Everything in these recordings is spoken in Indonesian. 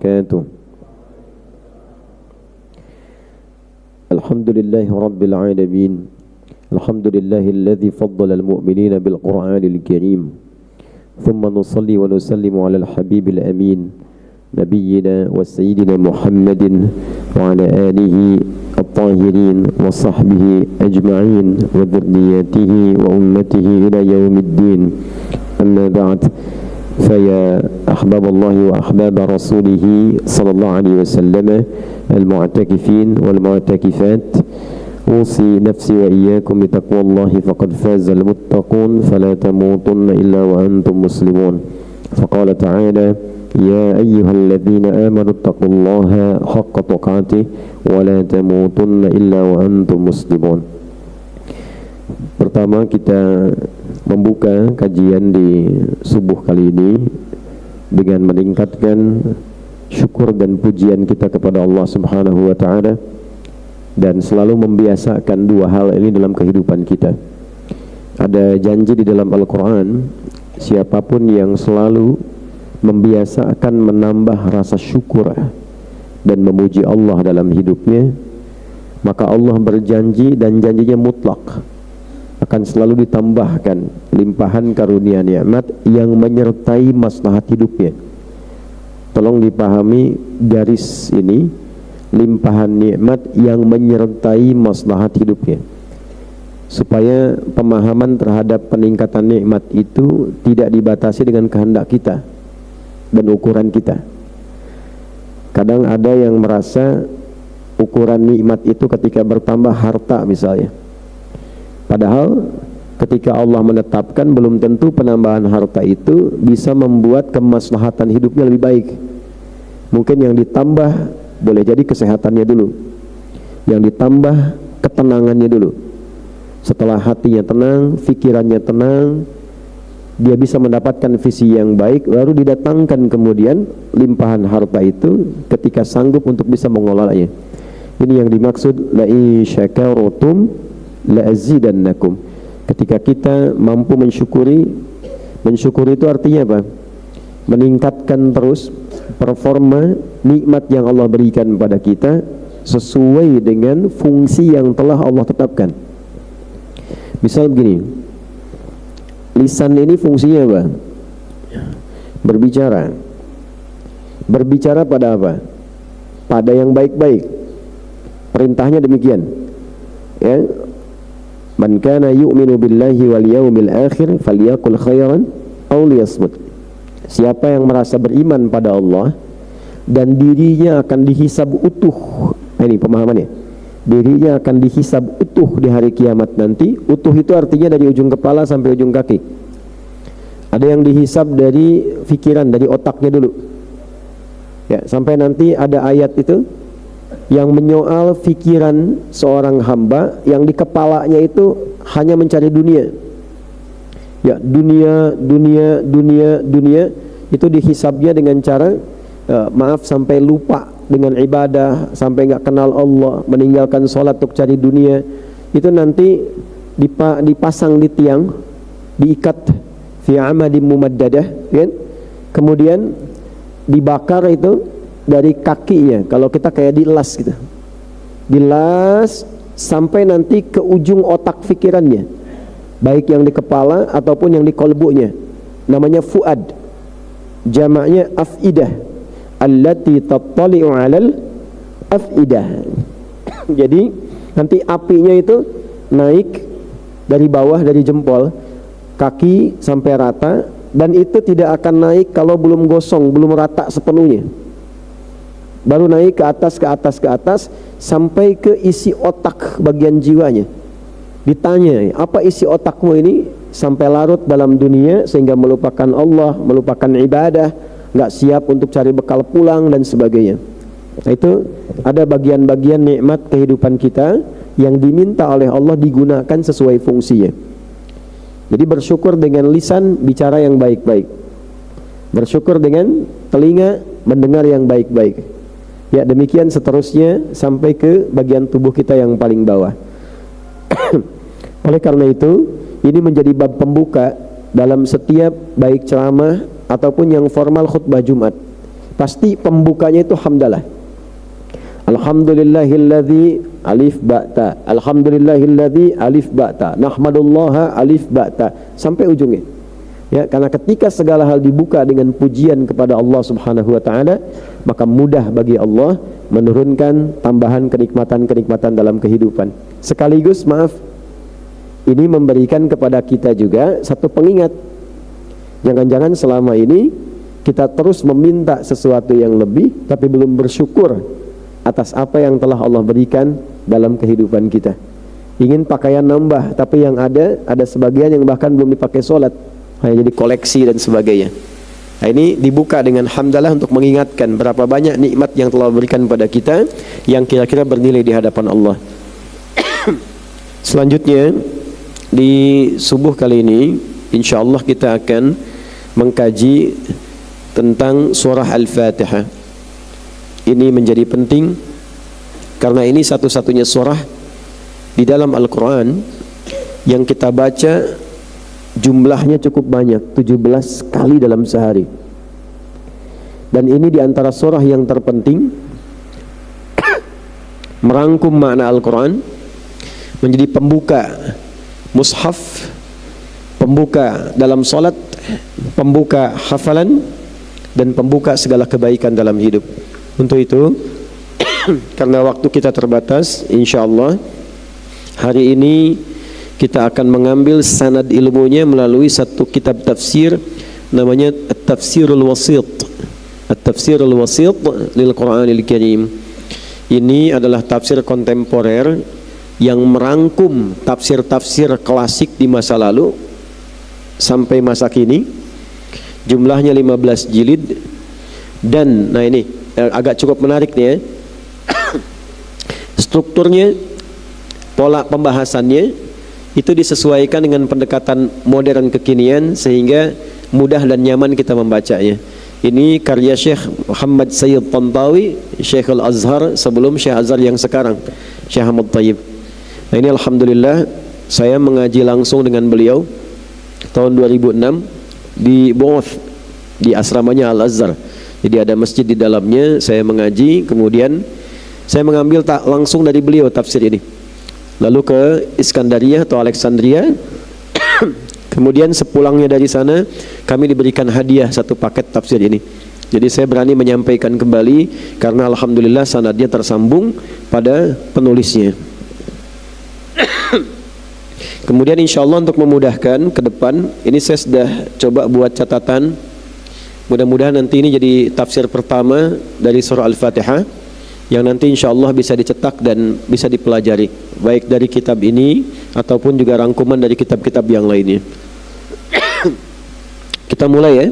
وبركاته. الحمد لله رب العالمين. الحمد لله الذي فضل المؤمنين بالقرآن الكريم. ثم نصلي ونسلم على الحبيب الأمين نبينا وسيدنا محمد وعلى آله الطاهرين وصحبه أجمعين وذرياته وأمته إلى يوم الدين. أما بعد، فيا أحباب الله وأحباب رسوله صلى الله عليه وسلم المعتكفين والمعتكفات، أوصي نفسي وإياكم بتقوى الله فقد فاز المتقون فلا تموتن إلا وأنتم مسلمون. فقال تعالى: يا أيها الذين آمنوا اتقوا الله حق تقاته ولا تموتن إلا وأنتم مسلمون. Pertama, kita membuka kajian di subuh kali ini dengan meningkatkan syukur dan pujian kita kepada Allah Subhanahu wa Ta'ala, dan selalu membiasakan dua hal ini dalam kehidupan kita. Ada janji di dalam Al-Quran, siapapun yang selalu membiasakan menambah rasa syukur dan memuji Allah dalam hidupnya, maka Allah berjanji, dan janjinya mutlak, akan selalu ditambahkan limpahan karunia nikmat yang menyertai maslahat hidupnya. Tolong dipahami garis ini, limpahan nikmat yang menyertai maslahat hidupnya, supaya pemahaman terhadap peningkatan nikmat itu tidak dibatasi dengan kehendak kita dan ukuran kita. Kadang ada yang merasa ukuran nikmat itu ketika bertambah harta misalnya, padahal ketika Allah menetapkan, belum tentu penambahan harta itu bisa membuat kemaslahatan hidupnya lebih baik. Mungkin yang ditambah boleh jadi kesehatannya dulu, yang ditambah ketenangannya dulu. Setelah hatinya tenang, pikirannya tenang, dia bisa mendapatkan visi yang baik, lalu didatangkan kemudian limpahan harta itu ketika sanggup untuk bisa mengelolanya. Ini yang dimaksud la in syakartum la azidannakum. Ketika kita mampu mensyukuri itu artinya apa? Meningkatkan terus performa nikmat yang Allah berikan pada kita sesuai dengan fungsi yang telah Allah tetapkan. Misal begini, lisan ini fungsinya apa? Berbicara. Berbicara pada apa? Pada yang baik-baik. Perintahnya demikian, ya. Man kana yu'minu billahi wal yawmil akhir falyaqul khairan aw liyasmut. Siapa yang merasa beriman pada Allah dan dirinya akan dihisab utuh. Ini pemahamannya. Dirinya akan dihisab utuh di hari kiamat nanti. Utuh itu artinya dari ujung kepala sampai ujung kaki. Ada yang dihisab dari pikiran, dari otaknya dulu, ya, sampai nanti ada ayat itu yang menyoal pikiran seorang hamba yang di kepalanya itu hanya mencari dunia. Ya, dunia itu dihisabnya dengan cara maaf, sampai lupa dengan ibadah, sampai nggak kenal Allah, meninggalkan sholat untuk cari dunia. Itu nanti dipasang di tiang, diikat fi amadin mumaddadah, kan? Kemudian dibakar itu dari kakinya, kalau kita kayak dilas gitu, dilas sampai nanti ke ujung otak pikirannya, baik yang di kepala ataupun yang di kolbunya. Namanya fuad, jamaknya afidah, allati tattali'u 'alal afidah. Jadi nanti apinya itu naik dari bawah, dari jempol kaki sampai rata, dan itu tidak akan naik kalau belum gosong, belum rata sepenuhnya. Baru naik ke atas sampai ke isi otak bagian jiwanya. Ditanya, apa isi otakmu ini? Sampai larut dalam dunia sehingga melupakan Allah, melupakan ibadah, nggak siap untuk cari bekal pulang dan sebagainya. Nah, itu ada bagian-bagian nikmat kehidupan kita yang diminta oleh Allah digunakan sesuai fungsinya. Jadi bersyukur dengan lisan, bicara yang baik-baik. Bersyukur dengan telinga, mendengar yang baik-baik. Ya, demikian seterusnya sampai ke bagian tubuh kita yang paling bawah. Oleh karena itu, ini menjadi bab pembuka dalam setiap baik ceramah ataupun yang formal khutbah Jumat. pasti pembukanya itu hamdalah. Alhamdulillahilladzi alif ba'ta, alhamdulillahilladzi alif ba'ta, nahmadullaha alif ba'ta, sampai ujungnya. Ya, karena ketika segala hal dibuka dengan pujian kepada Allah Subhanahu wa taala, maka mudah bagi Allah menurunkan tambahan kenikmatan-kenikmatan dalam kehidupan. Sekaligus ini memberikan kepada kita juga satu pengingat. Jangan-jangan selama ini kita terus meminta sesuatu yang lebih tapi belum bersyukur atas apa yang telah Allah berikan dalam kehidupan kita. Ingin pakaian nambah, tapi yang ada sebagian yang bahkan belum dipakai sholat, hanya jadi koleksi dan sebagainya. Nah, ini dibuka dengan hamdalah untuk mengingatkan berapa banyak nikmat yang telah berikan pada kita yang kira-kira bernilai di hadapan Allah. Selanjutnya di subuh kali ini insyaallah kita akan mengkaji tentang surah Al-Fatihah. Ini menjadi penting karena ini satu-satunya surah di dalam Al-Quran yang kita baca jumlahnya cukup banyak, 17 kali dalam sehari. Dan ini diantara surah yang terpenting merangkum makna Al-Quran, menjadi pembuka mushaf, pembuka dalam salat, pembuka hafalan, dan pembuka segala kebaikan dalam hidup. Untuk itu, karena waktu kita terbatas, insyaallah hari ini kita akan mengambil sanad ilmunya melalui satu kitab tafsir namanya At-Tafsirul Wasit. At-Tafsirul Wasit lil Qur'anil Karim. Ini adalah tafsir kontemporer yang merangkum tafsir-tafsir klasik di masa lalu sampai masa kini. Jumlahnya 15 jilid. Dan nah ini agak cukup menarik nih ya. Strukturnya, pola pembahasannya itu disesuaikan dengan pendekatan modern kekinian sehingga mudah dan nyaman kita membacanya. Ini karya Syekh Muhammad Sayyid Tantawi, Syekh Al-Azhar sebelum Syekh Azhar yang sekarang, Syekh Ahmad Tayyib. Nah, ini alhamdulillah saya mengaji langsung dengan beliau tahun 2006 di Booth, di asramanya Al-Azhar. Jadi ada masjid di dalamnya, saya mengaji, kemudian saya mengambil langsung dari beliau tafsir ini. Lalu ke Iskandaria atau Alexandria. Kemudian sepulangnya dari sana kami diberikan hadiah satu paket tafsir ini. Jadi saya berani menyampaikan kembali karena alhamdulillah sanadnya tersambung pada penulisnya. Kemudian insyaallah untuk memudahkan ke depan, ini saya sudah coba buat catatan. Mudah-mudahan nanti ini jadi tafsir pertama dari surah Al-Fatihah yang nanti insyaallah bisa dicetak dan bisa dipelajari baik dari kitab ini ataupun juga rangkuman dari kitab-kitab yang lainnya. Kita mulai ya.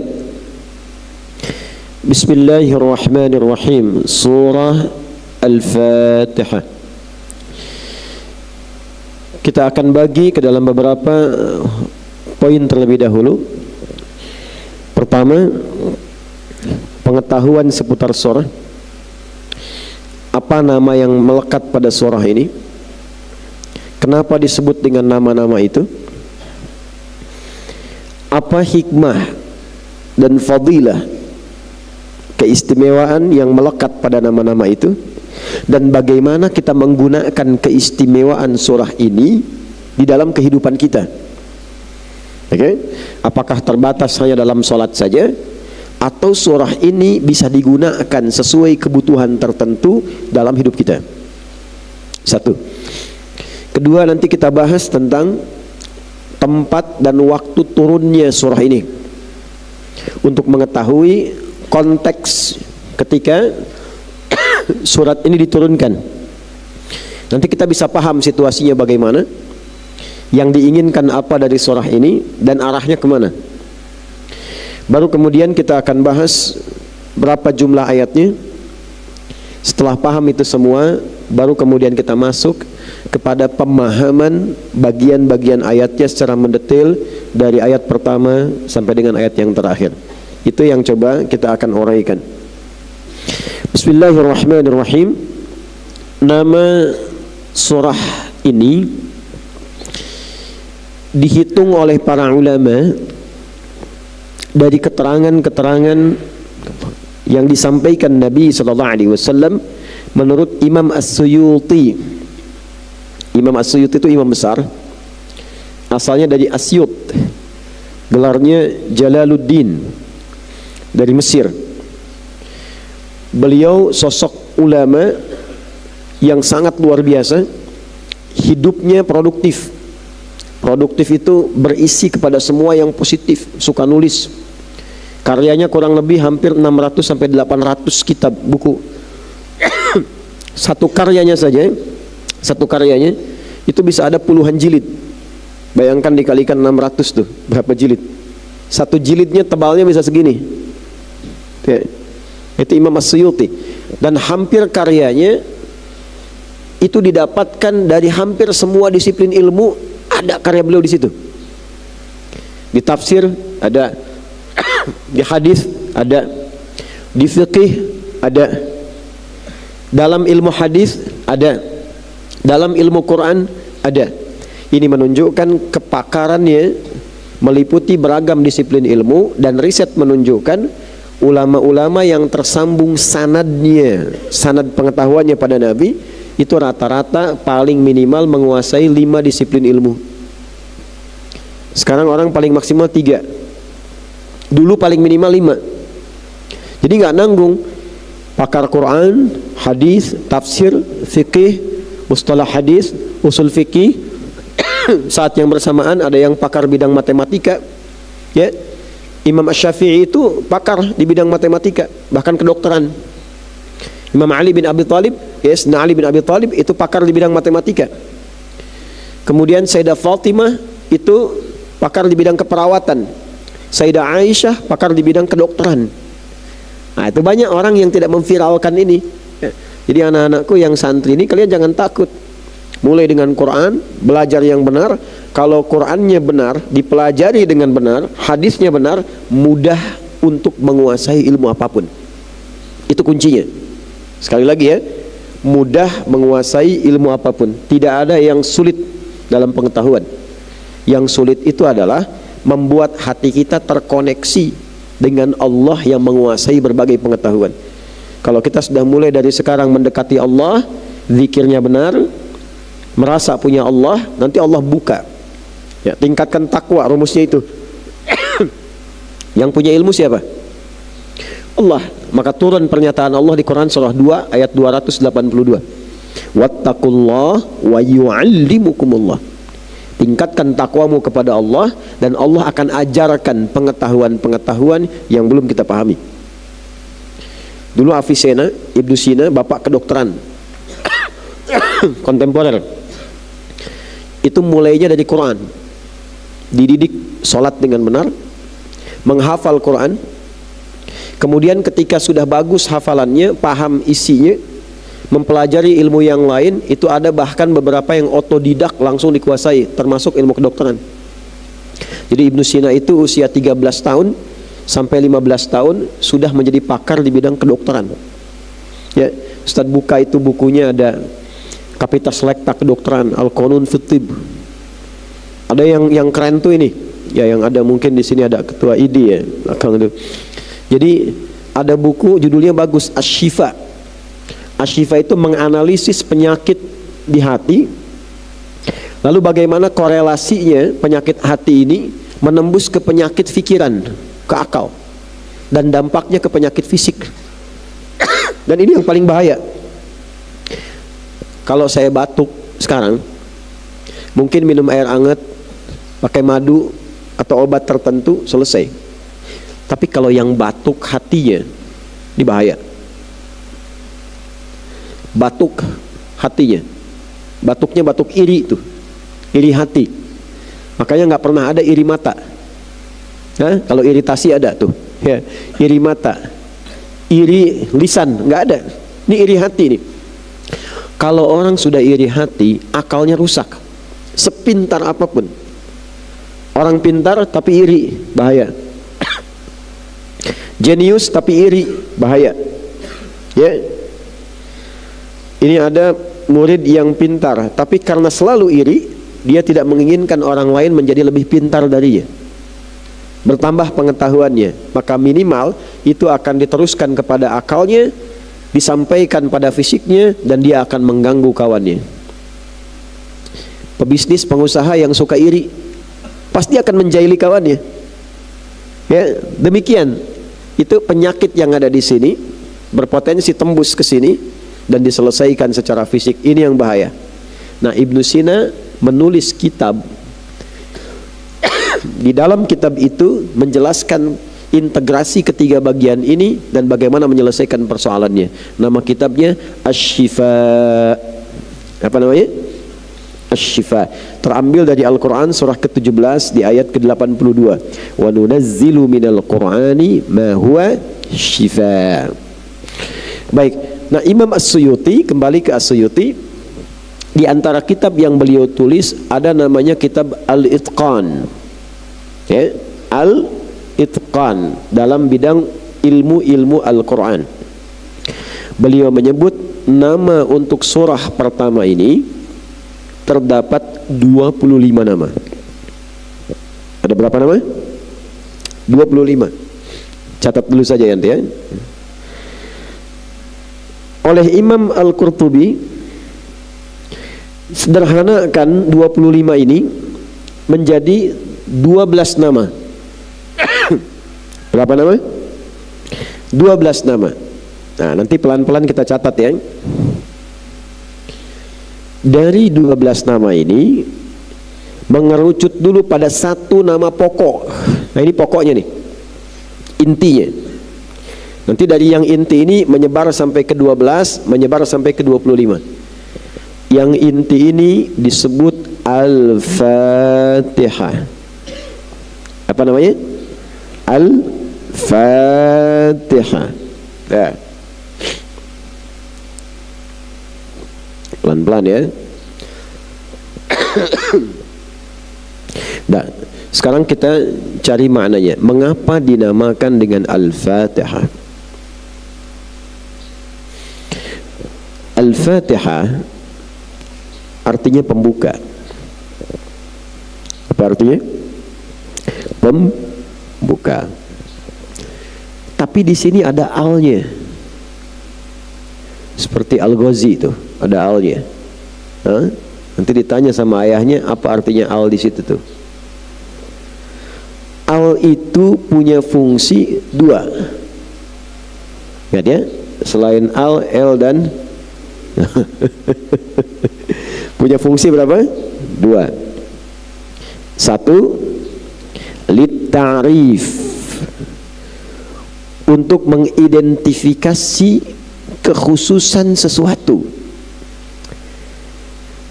Bismillahirrahmanirrahim. Surah Al-Fatihah. Kita akan bagi ke dalam beberapa poin terlebih dahulu. Pertama, pengetahuan seputar surah. Apa nama yang melekat pada surah ini? Kenapa disebut dengan nama-nama itu? Apa hikmah dan fadilah, keistimewaan yang melekat pada nama-nama itu? Dan bagaimana kita menggunakan keistimewaan surah ini di dalam kehidupan kita? Okay? Apakah terbatas hanya dalam sholat saja, atau surah ini bisa digunakan sesuai kebutuhan tertentu dalam hidup kita? Satu. Kedua, nanti kita bahas tentang tempat dan waktu turunnya surah ini untuk mengetahui konteks ketika surat ini diturunkan. Nanti kita bisa paham situasinya bagaimana, yang diinginkan apa dari surah ini, dan arahnya kemana. Baru kemudian kita akan bahas berapa jumlah ayatnya. Setelah paham itu semua, baru kemudian kita masuk kepada pemahaman bagian-bagian ayatnya secara mendetail dari ayat pertama sampai dengan ayat yang terakhir. Itu yang coba kita akan uraikan. Bismillahirrahmanirrahim. Nama surah ini dihitung oleh para ulama dari keterangan-keterangan yang disampaikan Nabi SAW menurut Imam As-Suyuti. Imam As-Suyuti itu imam besar, asalnya dari Asyut, gelarnya Jalaluddin, dari Mesir. Beliau sosok ulama yang sangat luar biasa, hidupnya produktif. Produktif itu berisi kepada semua yang positif, suka nulis. Karyanya kurang lebih hampir 600 sampai 800 kitab buku. Satu karyanya itu bisa ada puluhan jilid. Bayangkan dikalikan 600 tuh, berapa jilid? Satu jilidnya tebalnya bisa segini. Ya. Itu Imam As-Suyuti. Dan hampir karyanya itu didapatkan dari hampir semua disiplin ilmu, ada karya beliau di situ. Di tafsir ada, di hadis ada, di fiqih ada, dalam ilmu hadis ada, dalam ilmu Quran ada. Ini menunjukkan kepakarannya meliputi beragam disiplin ilmu, dan riset menunjukkan ulama-ulama yang tersambung sanadnya, sanad pengetahuannya pada Nabi, itu rata-rata paling minimal menguasai 5 disiplin ilmu. Sekarang orang paling maksimal 3. Dulu paling minimal 5. Jadi nggak nanggung. Pakar Quran, hadis, tafsir, fikih, mustalah hadis, usul fikih. Saat yang bersamaan ada yang pakar bidang matematika. Ya, Imam Asy-Syafi'i itu pakar di bidang matematika, bahkan kedokteran. Imam Ali bin Abi Thalib, Ali bin Abi Thalib itu pakar di bidang matematika. Kemudian Sayyidah Fatimah itu pakar di bidang keperawatan. Sayyidah Aisyah pakar di bidang kedokteran. Nah, itu banyak orang yang tidak memviralkan ini. Jadi anak-anakku yang santri ini, kalian jangan takut. Mulai dengan Quran, belajar yang benar. Kalau Qurannya benar, dipelajari dengan benar, hadisnya benar, mudah untuk menguasai ilmu apapun. Itu kuncinya. Sekali lagi ya, mudah menguasai ilmu apapun. Tidak ada yang sulit dalam pengetahuan. Yang sulit itu adalah membuat hati kita terkoneksi dengan Allah yang menguasai berbagai pengetahuan. Kalau kita sudah mulai dari sekarang mendekati Allah, zikirnya benar, merasa punya Allah, nanti Allah buka. Ya, tingkatkan takwa, rumusnya itu. Yang punya ilmu siapa? Allah. Maka turun pernyataan Allah di Quran surah 2 ayat 282. Wattaqullah wa yu'allimukumullah. Tingkatkan takwamu kepada Allah, dan Allah akan ajarkan pengetahuan-pengetahuan yang belum kita pahami. Dulu Avicenna, Ibnu Sina, bapak kedokteran kontemporer, itu mulainya dari Quran. Dididik sholat dengan benar, menghafal Quran. Kemudian ketika sudah bagus hafalannya, paham isinya, mempelajari ilmu yang lain, itu ada bahkan beberapa yang otodidak langsung dikuasai, termasuk ilmu kedokteran. Jadi Ibnu Sina itu usia 13 tahun sampai 15 tahun sudah menjadi pakar di bidang kedokteran. Ya, Ustadz buka itu bukunya, ada Kapitas Lekta Kedokteran, Al-Qanun fit Tibb. Ada yang keren tuh ini. Ya, yang ada mungkin di sini ada ketua ID ya. Jadi ada buku judulnya bagus, Asy-Syifa. Asy-Syifa itu menganalisis penyakit di hati, lalu bagaimana korelasinya penyakit hati ini menembus ke penyakit pikiran, ke akal, dan dampaknya ke penyakit fisik. Dan ini yang paling bahaya. Kalau saya batuk sekarang, mungkin minum air hangat, pakai madu atau obat tertentu, selesai. Tapi kalau yang batuk hatinya, ini bahaya. Batuk hatinya, batuknya batuk iri tuh, iri hati. Makanya nggak pernah ada iri mata. Nah, kalau iritasi ada tuh, ya, iri mata, iri lisan, nggak ada. Ini iri hati nih. Kalau orang sudah iri hati, akalnya rusak. Sepintar apapun, orang pintar tapi iri, bahaya. Jenius tapi iri, bahaya. Ya. Ini ada murid yang pintar, tapi karena selalu iri, dia tidak menginginkan orang lain menjadi lebih pintar darinya. bertambah pengetahuannya, maka minimal itu akan diteruskan kepada akalnya, disampaikan pada fisiknya, dan dia akan mengganggu kawannya. Pebisnis, pengusaha yang suka iri pasti akan menjahili kawannya. Ya, demikian. Itu penyakit yang ada di sini, berpotensi tembus ke sini dan diselesaikan secara fisik. Ini yang bahaya. Nah, Ibnu Sina menulis kitab. Di dalam kitab itu menjelaskan integrasi ketiga bagian ini dan bagaimana menyelesaikan persoalannya. Nama kitabnya Asy-Syifa. Apa namanya? Asy-Syifa. Terambil dari Al-Quran surah ke-17 di ayat ke-82. Wa nunazzilu minal Qur'ani ma huwa syifa. Baik. Nah, Imam As-Suyuti, kembali ke As-Suyuti, di antara kitab yang beliau tulis ada namanya kitab Al-Itqan. Ya, Al-Itqan dalam bidang ilmu Al-Quran. Beliau menyebut nama untuk surah pertama ini terdapat 25 nama. Ada berapa nama? 25. Catat dulu saja nanti ya. Oleh Imam Al-Qurtubi sederhanakan 25 ini menjadi 12 nama. Berapa nama? 12 nama. Nah, nanti pelan-pelan kita catat ya. Dari 12 nama ini mengerucut dulu pada satu nama pokok. Nah, ini pokoknya nih, intinya. Nanti dari yang inti ini menyebar sampai ke 12, menyebar sampai ke 25. Yang inti ini disebut Al-Fatihah. Apa namanya? Al-Fatihah. Ya. Pelan-pelan ya. Nah, sekarang kita cari maknanya. Mengapa dinamakan dengan Al-Fatihah? Al-Fatihah artinya pembuka. Apa artinya? Pembuka. Tapi di sini ada alnya. Seperti Al-Ghazi itu, ada alnya. Nanti ditanya sama ayahnya apa artinya al di situ tuh. Al itu punya fungsi dua. Ingat ya, selain al, el dan punya fungsi berapa? Dua. Satu, litarif, untuk mengidentifikasi kekhususan sesuatu.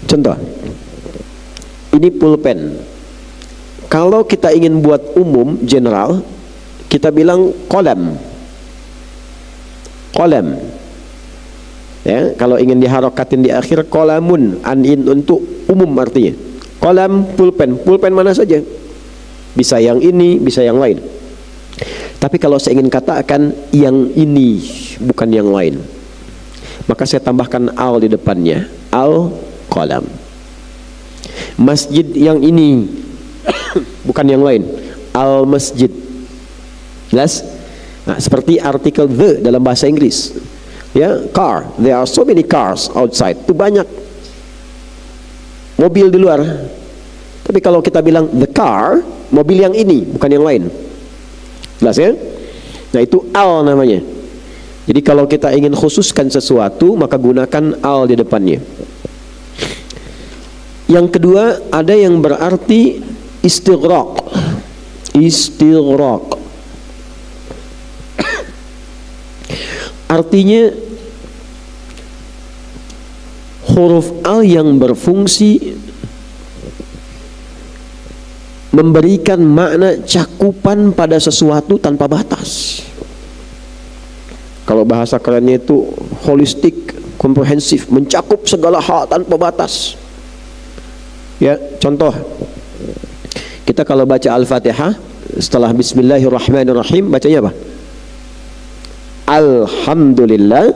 Contoh, ini pulpen. Kalau kita ingin buat umum, general, kita bilang kolam. Kolam. Ya, kalau ingin diharokatin di akhir, kolamun, anin, untuk umum artinya. Kolam, pulpen. Pulpen mana saja. Bisa yang ini, bisa yang lain. Tapi kalau saya ingin katakan yang ini, bukan yang lain, maka saya tambahkan al di depannya. Al-Qalam. Masjid yang ini, bukan yang lain. Al-Masjid. Jelas? Nah, seperti artikel the dalam bahasa Inggris. Ya, car. There are so many cars outside. Itu banyak mobil di luar. Tapi kalau kita bilang the car, mobil yang ini, bukan yang lain. Jelas ya? Nah, itu al namanya. Jadi kalau kita ingin khususkan sesuatu, maka gunakan al di depannya. Yang kedua, ada yang berarti istighraq. Istighraq. Artinya huruf al yang berfungsi memberikan makna cakupan pada sesuatu tanpa batas. Kalau bahasa kerennya itu holistik, komprehensif, mencakup segala hal tanpa batas. Ya, contoh, kita kalau baca Al-Fatihah setelah Bismillahirrahmanirrahim, bacanya apa? Alhamdulillah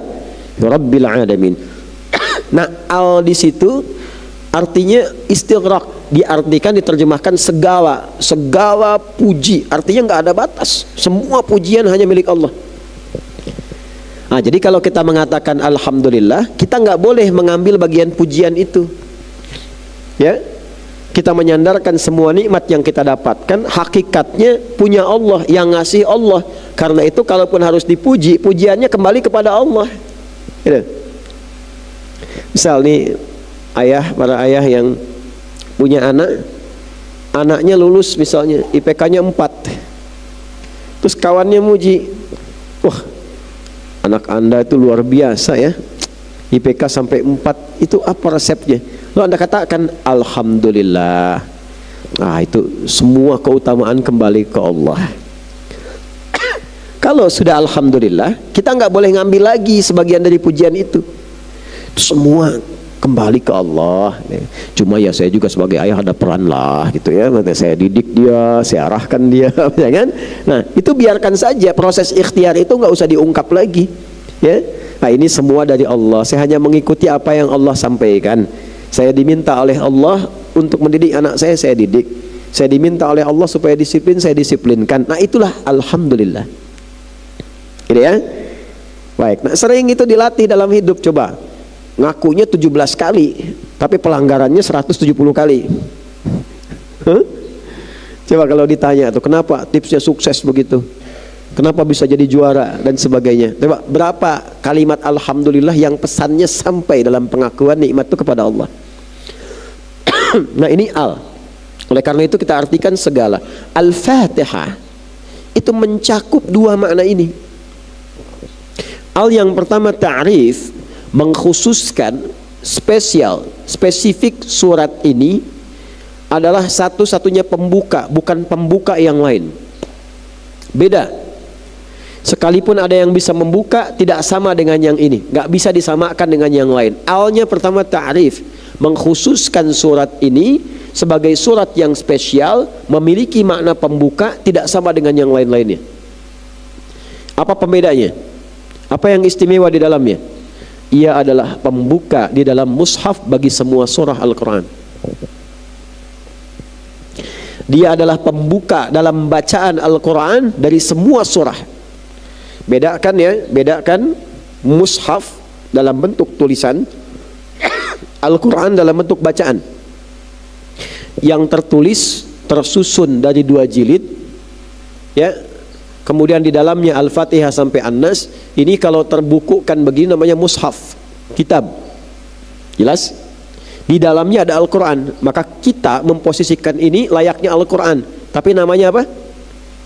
Rabbil Alamin. Nah, al di situ artinya istighraq, diartikan, diterjemahkan segala puji, artinya nggak ada batas, semua pujian hanya milik Allah. Nah, jadi kalau kita mengatakan alhamdulillah, kita nggak boleh mengambil bagian pujian itu, ya. Kita menyandarkan semua nikmat yang kita dapatkan hakikatnya punya Allah, yang ngasih Allah. Karena itu kalaupun harus dipuji, pujiannya kembali kepada Allah, gitu. Misal nih para ayah yang punya anaknya lulus misalnya IPK-nya 4, terus kawannya muji, wah anak anda itu luar biasa ya, IPK sampai 4, itu apa resepnya? Lalu anda katakan alhamdulillah. Nah, itu semua keutamaan kembali ke Allah. Kalau sudah alhamdulillah, kita nggak boleh ngambil lagi sebagian dari pujian itu semua kembali ke Allah. Cuma ya saya juga sebagai ayah ada peran lah gitu ya, saya didik dia, saya arahkan dia, ya kan? Nah, itu biarkan saja, proses ikhtiar itu nggak usah diungkap lagi, ya. Nah, ini semua dari Allah, saya hanya mengikuti apa yang Allah sampaikan. Saya diminta oleh Allah untuk mendidik anak saya didik. Saya diminta oleh Allah supaya disiplin, saya disiplinkan. Nah, itulah alhamdulillah. Gitu ya. Baik, nah sering itu dilatih dalam hidup. Coba ngakunya 17 kali, tapi pelanggarannya 170 kali. Coba kalau ditanya tuh, kenapa tipsnya sukses begitu? Kenapa bisa jadi juara dan sebagainya? Coba berapa kalimat alhamdulillah yang pesannya sampai dalam pengakuan nikmat itu kepada Allah. Nah, ini oleh karena itu kita artikan segala. Al-Fatihah itu mencakup dua makna ini. Yang pertama ta'rif, mengkhususkan spesifik surat ini adalah satu-satunya pembuka, bukan pembuka yang lain. Beda. Sekalipun ada yang bisa membuka, tidak sama dengan yang ini, nggak bisa disamakan dengan yang lain. Alnya pertama ta'rif, mengkhususkan surat ini sebagai surat yang spesial, memiliki makna pembuka, tidak sama dengan yang lain-lainnya. Apa pembedanya? Apa yang istimewa di dalamnya? Ia adalah pembuka di dalam mushaf bagi semua surah Al-Quran. Dia adalah pembuka dalam bacaan Al-Quran dari semua surah. Bedakan ya, bedakan mushaf dalam bentuk tulisan, Al-Quran dalam bentuk bacaan. Yang tertulis tersusun dari 2 jilid, ya. Kemudian di dalamnya Al-Fatihah sampai An-Nas. Ini kalau terbukukan begini namanya mushaf, kitab. Jelas? Di dalamnya ada Al-Quran. Maka kita memposisikan ini layaknya Al-Quran, tapi namanya apa?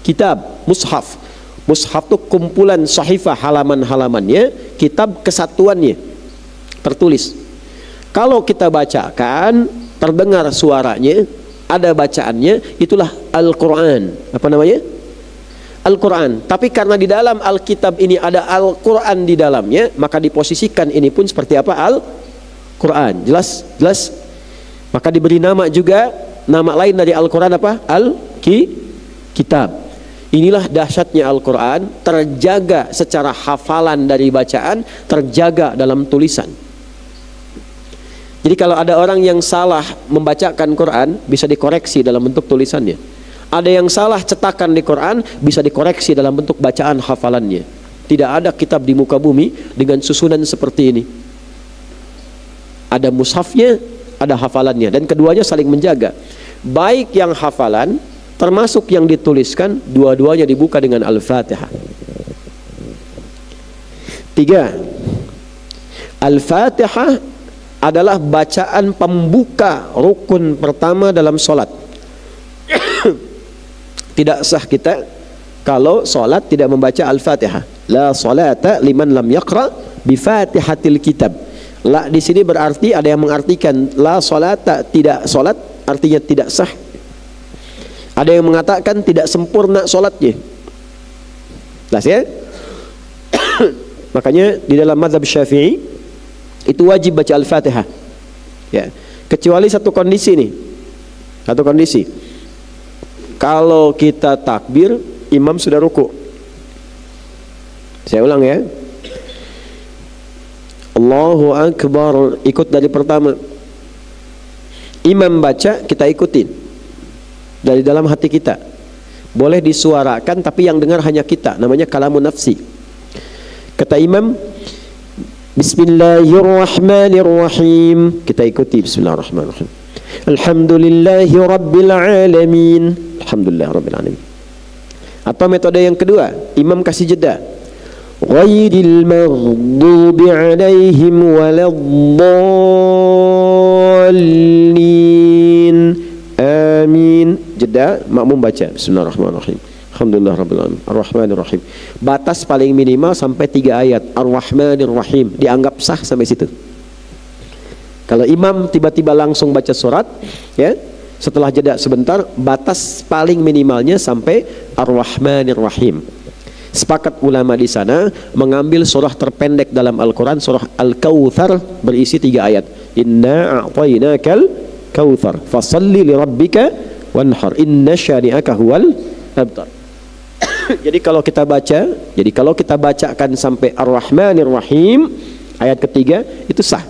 Kitab, mushaf. Mushaf itu kumpulan sahifah halaman-halamannya, kitab kesatuannya tertulis. Kalau kita bacakan, terdengar suaranya, ada bacaannya, itulah Al-Quran. Apa namanya? Al-Quran. Tapi karena di dalam Alkitab ini ada Al-Quran di dalamnya, maka diposisikan ini pun seperti apa? Al-Quran. Jelas? Jelas? Maka diberi nama juga, nama lain dari Al-Quran apa? Al-Kitab. Inilah dahsyatnya Al-Quran, terjaga secara hafalan dari bacaan, terjaga dalam tulisan. Jadi kalau ada orang yang salah membacakan Quran, bisa dikoreksi dalam bentuk tulisannya. Ada yang salah cetakan di Quran, bisa dikoreksi dalam bentuk bacaan hafalannya. Tidak ada kitab di muka bumi dengan susunan seperti ini. Ada mushafnya, ada hafalannya, dan keduanya saling menjaga. Baik yang hafalan termasuk yang dituliskan, dua-duanya dibuka dengan Al-Fatihah. 3. Al-Fatihah adalah bacaan pembuka rukun pertama dalam sholat. Tidak sah kita kalau sholat tidak membaca Al-Fatihah. La sholata liman lam yaqra bi Fatihatil kitab. La di sini berarti ada yang mengartikan la sholata, tidak sholat, artinya tidak sah. Ada yang mengatakan tidak sempurna sholatnya. Jelas ya? Makanya di dalam mazhab Syafi'i itu wajib baca Al-Fatihah. Ya. Kecuali satu kondisi nih. Satu kondisi. Kalau kita takbir, imam sudah ruku. Saya ulang ya. Allahu Akbar, ikut dari pertama. Imam baca, kita ikutin dari dalam hati kita. Boleh disuarakan, tapi yang dengar hanya kita. Namanya kalamun nafsi. Kata imam, Bismillahirrahmanirrahim. Kita ikuti Bismillahirrahmanirrahim. Alhamdulillahi Rabbil Alamin. Alhamdulillah Rabbil Alamin. Atau metode yang kedua, imam kasih jeda. Ghairil maghdubi alaihim waladdallin. Amin. Jeda, makmum baca Bismillahirrahmanirrahim. Alhamdulillah Rabbil Alamin. Ar-Rahmanir-Rahim. Batas paling minimal sampai 3 ayat. Ar-Rahmanir-Rahim. Dianggap sah sampai situ. Kalau imam tiba-tiba langsung baca surat, ya, setelah jeda sebentar, batas paling minimalnya sampai Ar-Rahmanir-Rahim. Sepakat ulama di sana mengambil surah terpendek dalam Al-Quran, surah Al-Kautsar, berisi 3 ayat. Inna a'tainakal kautsar fasalli li rabbika wanhar inna syani'aka huwal abtar. Jadi kalau kita bacakan sampai Ar-Rahmanir-Rahim ayat ketiga, itu sah.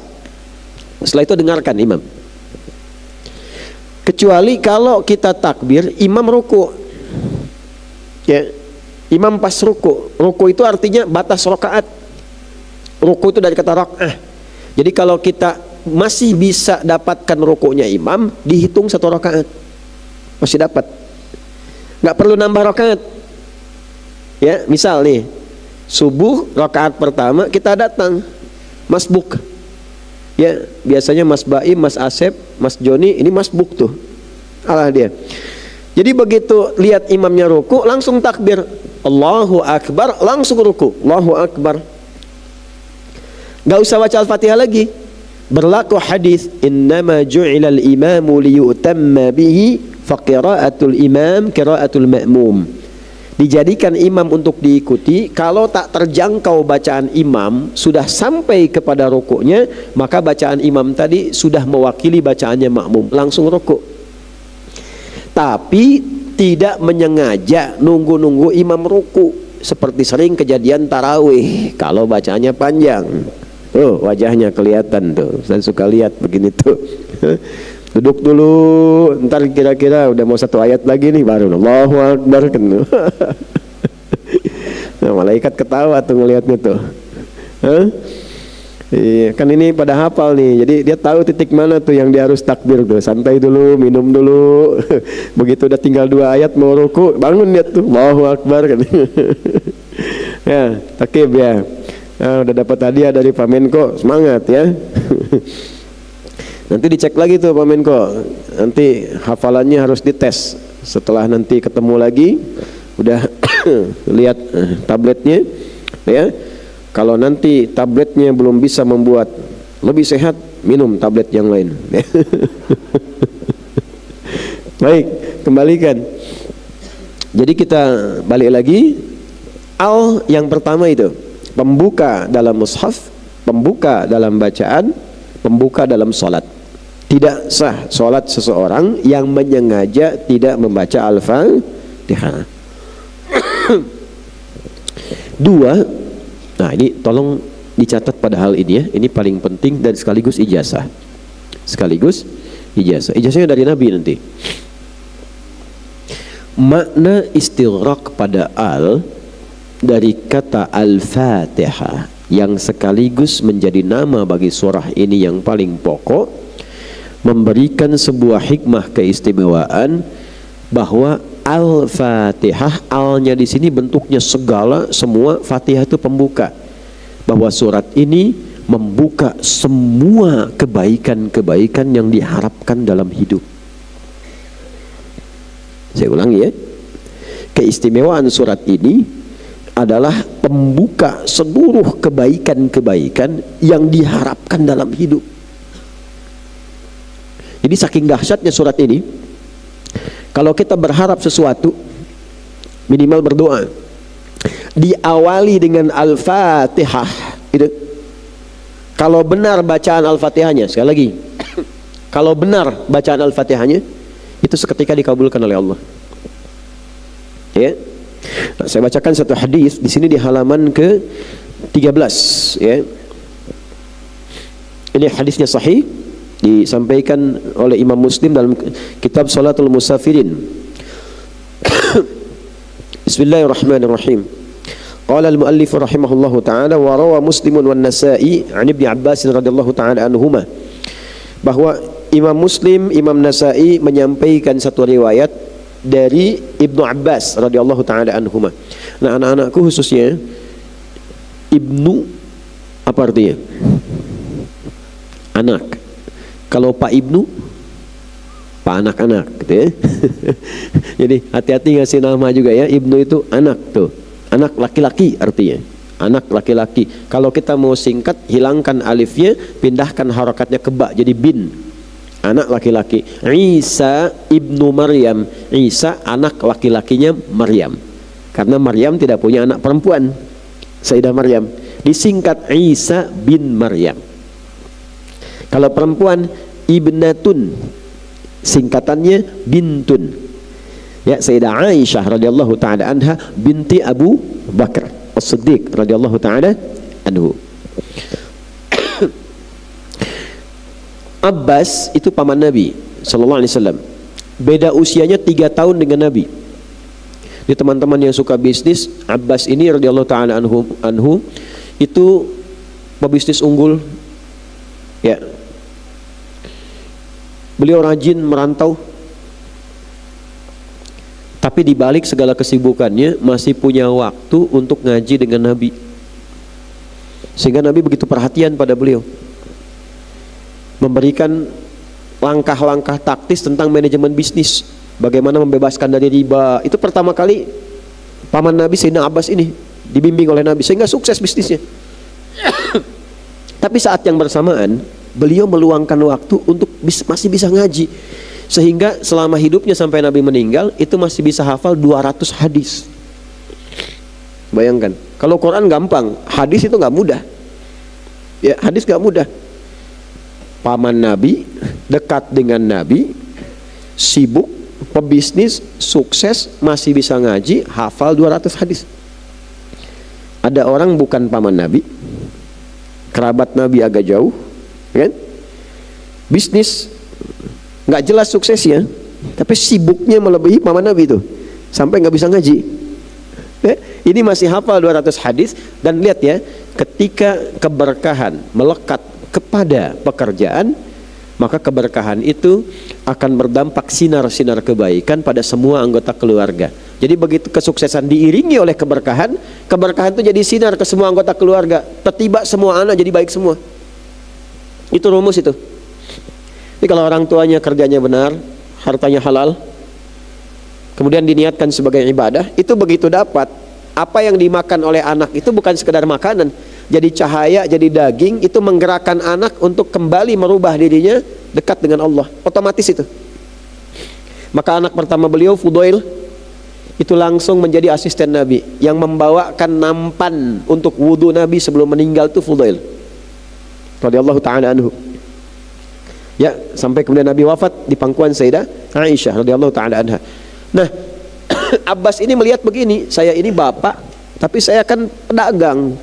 Setelah itu dengarkan imam. Kecuali kalau kita takbir, imam ruku. Ya, imam pas ruku. Ruku itu artinya batas rakaat. Ruku itu dari kata rak'ah. Jadi kalau kita masih bisa dapatkan rukunya imam, dihitung 1 rakaat. Masih dapat. Nggak perlu nambah rakaat. Ya, misal nih, subuh rakaat pertama kita datang, masbuk. Ya, biasanya Mas Baim, Mas Asep, Mas Joni, ini masbuk tuh. Alah dia. Jadi begitu lihat imamnya ruku, langsung takbir. Allahu Akbar, langsung ruku. Allahu Akbar. Gak usah baca Al-Fatihah lagi. Berlaku hadis, innama ju'ilal imamu liyutamma bihi faqira'atul imam qira'atul ma'mum. Dijadikan imam untuk diikuti. Kalau tak terjangkau bacaan imam, sudah sampai kepada rukuknya, maka bacaan imam tadi sudah mewakili bacaannya makmum, langsung rukuk. Tapi tidak menyengaja nunggu-nunggu imam ruku, seperti sering kejadian tarawih kalau bacaannya panjang. Oh, wajahnya kelihatan tuh. Saya suka lihat begini tuh. Duduk dulu, ntar kira-kira udah mau 1 ayat lagi nih, baru Allahu Akbar kan. Nah, malaikat ketawa tuh ngelihatnya tuh. Iya, kan ini pada hafal nih, jadi dia tahu titik mana tuh yang dia harus takbir tuh. Santai dulu, minum dulu. Begitu udah tinggal 2 ayat mau ruku, bangun dia tuh, Allahu Akbar kan. Ya, takbir ya. Nah, udah dapat hadiah dari Pak Menko, semangat ya. Nanti dicek lagi tuh Pak Menko, nanti hafalannya harus dites. Setelah nanti ketemu lagi, udah lihat tabletnya, ya. Kalau nanti tabletnya belum bisa membuat lebih sehat, minum tablet yang lain. Baik, kembalikan. Jadi kita balik lagi. Al yang pertama itu pembuka dalam mushaf, pembuka dalam bacaan, pembuka dalam sholat. Tidak sah sholat seseorang yang menyengaja tidak membaca Al-Fatihah. 2. Nah, ini tolong dicatat pada hal ini ya. Ini paling penting dan sekaligus ijazah. Sekaligus ijazah. Ijazahnya dari Nabi nanti. Makna istighraq pada al dari kata Al-Fatihah yang sekaligus menjadi nama bagi surah ini yang paling pokok, memberikan sebuah hikmah keistimewaan bahwa Al-Fatihah, alnya di sini bentuknya segala, semua, Fatihah itu pembuka, bahwa surat ini membuka semua kebaikan-kebaikan yang diharapkan dalam hidup. Saya ulangi ya, keistimewaan surat ini adalah pembuka seluruh kebaikan-kebaikan yang diharapkan dalam hidup. Jadi saking dahsyatnya surat ini, kalau kita berharap sesuatu, minimal berdoa, diawali dengan Al-Fatihah itu. Kalau benar bacaan Al-Fatihahnya, sekali lagi, kalau benar bacaan Al-Fatihahnya, itu seketika dikabulkan oleh Allah. Ya. Nah, saya bacakan satu hadis di sini di halaman ke-13 ya. Ini hadisnya sahih disampaikan oleh Imam Muslim dalam kitab Salatul Musafirin. Bismillahirrahmanirrahim. Qala al-muallif rahimahullahu taala wa rawa Muslim wan Nasa'i 'an Ibnu Abbas radhiyallahu taala anhuma, bahwa Imam Muslim, Imam Nasa'i menyampaikan satu riwayat dari Ibnu Abbas radhiyallahu taala anhuma. Nah, anak-anakku khususnya, Ibnu apa artinya? Anak. Kalau Pak Ibnu, Pak anak-anak gitu ya. Jadi hati-hati ngasih nama juga ya. Ibnu itu anak tuh. Anak laki-laki artinya. Anak laki-laki. Kalau kita mau singkat, hilangkan alifnya, pindahkan harakatnya ke ba jadi bin. Anak laki-laki. Isa ibnu Maryam. Isa anak laki-lakinya Maryam. Karena Maryam tidak punya anak perempuan. Sayyidah Maryam. Disingkat Isa bin Maryam. Kalau perempuan, ibnatun. Singkatannya bintun. Ya, Sayyidah Aisyah radhiyallahu taala anha binti Abu Bakar As-Siddiq radhiyallahu taala anhu. Abbas itu paman Nabi sallallahu alaihi wasallam. Beda usianya 3 tahun dengan Nabi. Di teman-teman yang suka bisnis, Abbas ini radhiyallahu taala anhu itu pebisnis unggul. Ya. Beliau rajin merantau. Tapi di balik segala kesibukannya masih punya waktu untuk ngaji dengan Nabi. Sehingga Nabi begitu perhatian pada beliau. Memberikan langkah-langkah taktis tentang manajemen bisnis. Bagaimana membebaskan dari riba. Itu pertama kali paman Nabi Sayyidina Abbas ini dibimbing oleh Nabi sehingga sukses bisnisnya. Tapi saat yang bersamaan beliau meluangkan waktu untuk masih bisa ngaji. Sehingga selama hidupnya sampai Nabi meninggal itu masih bisa hafal 200 hadis. Bayangkan, kalau Quran gampang, hadis itu gak mudah. Ya, hadis gak mudah. Paman Nabi, dekat dengan Nabi, sibuk, pebisnis, sukses, masih bisa ngaji, hafal 200 hadis. Ada orang bukan paman Nabi, kerabat Nabi agak jauh, kan? Bisnis nggak jelas suksesnya, tapi sibuknya melebihi paman Nabi itu, sampai nggak bisa ngaji. Ini masih hafal 200 hadis. Dan lihat ya, ketika keberkahan melekat kepada pekerjaan, maka keberkahan itu akan berdampak sinar-sinar kebaikan pada semua anggota keluarga. Jadi begitu kesuksesan diiringi oleh keberkahan, keberkahan itu jadi sinar ke semua anggota keluarga. Tiba-tiba semua anak jadi baik semua. Itu rumus itu. Jadi kalau orang tuanya kerjanya benar, hartanya halal, kemudian diniatkan sebagai ibadah, itu begitu dapat, apa yang dimakan oleh anak itu bukan sekedar makanan, jadi cahaya, jadi daging, itu menggerakkan anak untuk kembali merubah dirinya dekat dengan Allah, otomatis itu. Maka anak pertama beliau, Fudail, itu langsung menjadi asisten Nabi. Yang membawakan nampan untuk wudhu Nabi sebelum meninggal itu Fudail radhiyallahu ta'ala anhu. Ya, sampai kemudian Nabi wafat di pangkuan Sayyidah Aisyah radhiyallahu ta'ala anha. Nah, Abbas ini melihat begini, saya ini bapak, tapi saya kan pedagang,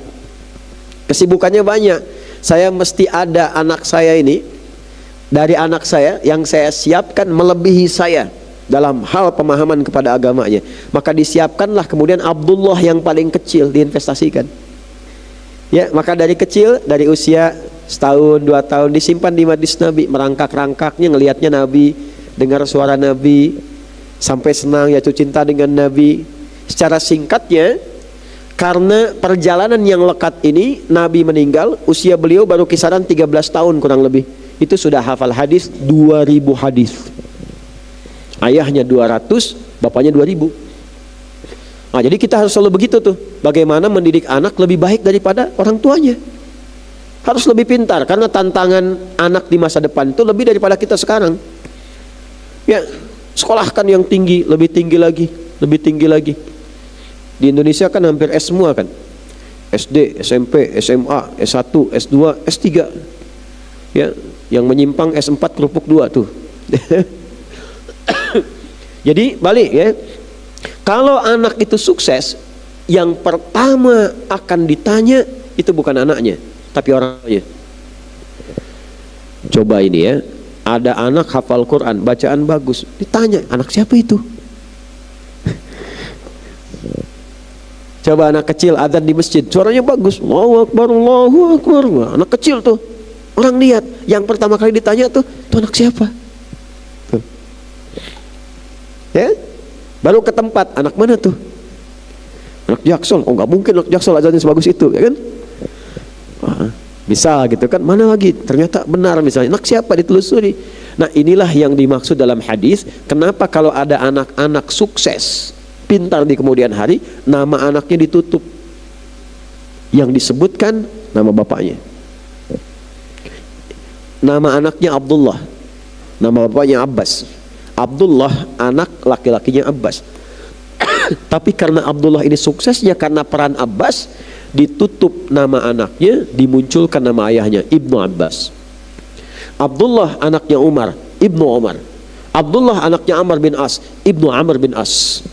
kesibukannya banyak. Saya mesti ada anak saya ini, dari anak saya yang saya siapkan melebihi saya dalam hal pemahaman kepada agamanya. Maka disiapkanlah kemudian Abdullah yang paling kecil diinvestasikan. Ya, maka dari kecil, dari usia setahun, 2 tahun disimpan di majlis Nabi, merangkak-rangkaknya ngelihatnya Nabi, dengar suara Nabi, sampai senang, jatuh cinta dengan Nabi. Secara singkatnya, karena perjalanan yang lekat ini, Nabi meninggal, usia beliau baru kisaran 13 tahun kurang lebih. Itu sudah hafal hadis 2000 hadis. Ayahnya 200, bapaknya 2000. Nah, jadi kita harus selalu begitu tuh. Bagaimana mendidik anak lebih baik daripada orang tuanya. Harus lebih pintar, karena tantangan anak di masa depan itu lebih daripada kita sekarang. Ya, sekolahkan yang tinggi, lebih tinggi lagi, lebih tinggi lagi. Di Indonesia kan hampir S semua kan. SD, SMP, SMA, S1, S2, S3. Ya, yang menyimpang S4 kerupuk 2 tuh. Jadi balik ya. Kalau anak itu sukses, yang pertama akan ditanya itu bukan anaknya, tapi orang tuanya. Coba ini ya, ada anak hafal Quran, bacaan bagus, ditanya, anak siapa itu? Coba anak kecil adzan di masjid, suaranya bagus, Allahu Akbar, Allahu Akbar. Anak kecil tuh, orang lihat, yang pertama kali ditanya tuh anak siapa? Tuh. Ya, baru ke tempat, anak mana tuh? Anak Jaksel. Oh, nggak mungkin anak Jaksel adzannya sebagus itu, ya kan? Misal gitu kan, mana lagi? Ternyata benar misalnya, anak siapa, ditelusuri. Nah, inilah yang dimaksud dalam hadis. Kenapa kalau ada anak-anak sukses, pintar di kemudian hari, nama anaknya ditutup, yang disebutkan nama bapaknya. Nama anaknya Abdullah, nama bapaknya Abbas. Abdullah anak laki-lakinya Abbas. Tapi karena Abdullah ini suksesnya karena peran Abbas, ditutup nama anaknya, dimunculkan nama ayahnya Ibnu Abbas. Abdullah anaknya Umar, Ibnu Umar. Abdullah anaknya Amr bin As, Ibnu Amr bin As.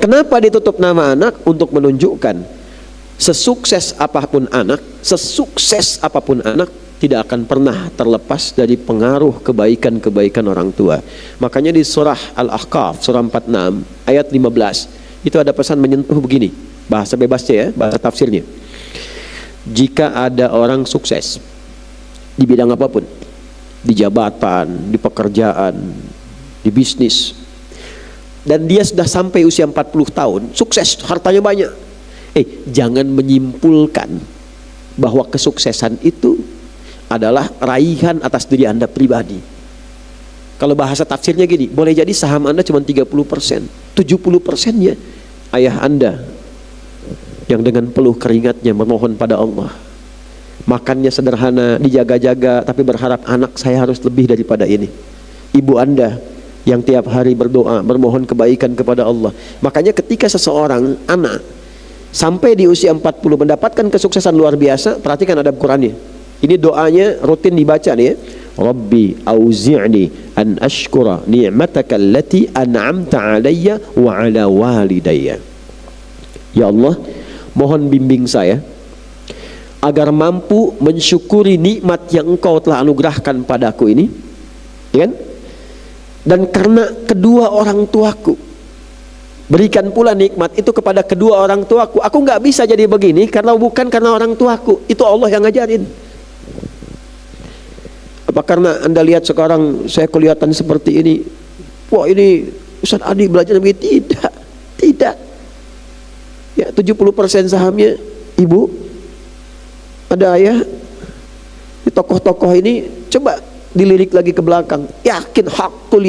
Kenapa ditutup nama anak? Untuk menunjukkan sesukses apapun anak, tidak akan pernah terlepas dari pengaruh kebaikan-kebaikan orang tua. Makanya di surah Al-Ahqaf, surah 46 ayat 15, itu ada pesan menyentuh begini, bahasa bebasnya ya, bahasa tafsirnya. Jika ada orang sukses di bidang apapun, di jabatan, di pekerjaan, di bisnis, dan dia sudah sampai usia 40 tahun, sukses, hartanya banyak, jangan menyimpulkan bahwa kesuksesan itu adalah raihan atas diri Anda pribadi. Kalau bahasa tafsirnya gini, boleh jadi saham Anda cuma 30%, 70%-nya ayah Anda yang dengan peluh keringatnya memohon pada Allah, makannya sederhana, dijaga-jaga, tapi berharap anak saya harus lebih daripada ini. Ibu Anda yang tiap hari berdoa, bermohon kebaikan kepada Allah. Makanya ketika seseorang anak sampai di usia 40 mendapatkan kesuksesan luar biasa, perhatikan adab Qurannya. Ini doanya rutin dibaca nih ya. Rabbi auzi'ni an ashkura ni'mataka allati an'amta alayya wa ala walidayya. Ya Allah, mohon bimbing saya agar mampu mensyukuri nikmat yang Engkau telah anugerahkan padaku ini, ya kan? Dan karena kedua orang tuaku, berikan pula nikmat itu kepada kedua orang tuaku. Aku nggak bisa jadi begini bukan karena orang tuaku, itu Allah yang ngajarin. Apa karena Anda lihat sekarang saya kelihatan seperti ini, wah ini Ustaz Adi belajar begini? Tidak. Ya, 70% sahamnya ibu, ada ayah. Di tokoh-tokoh ini coba dilirik lagi ke belakang, yakin, hakul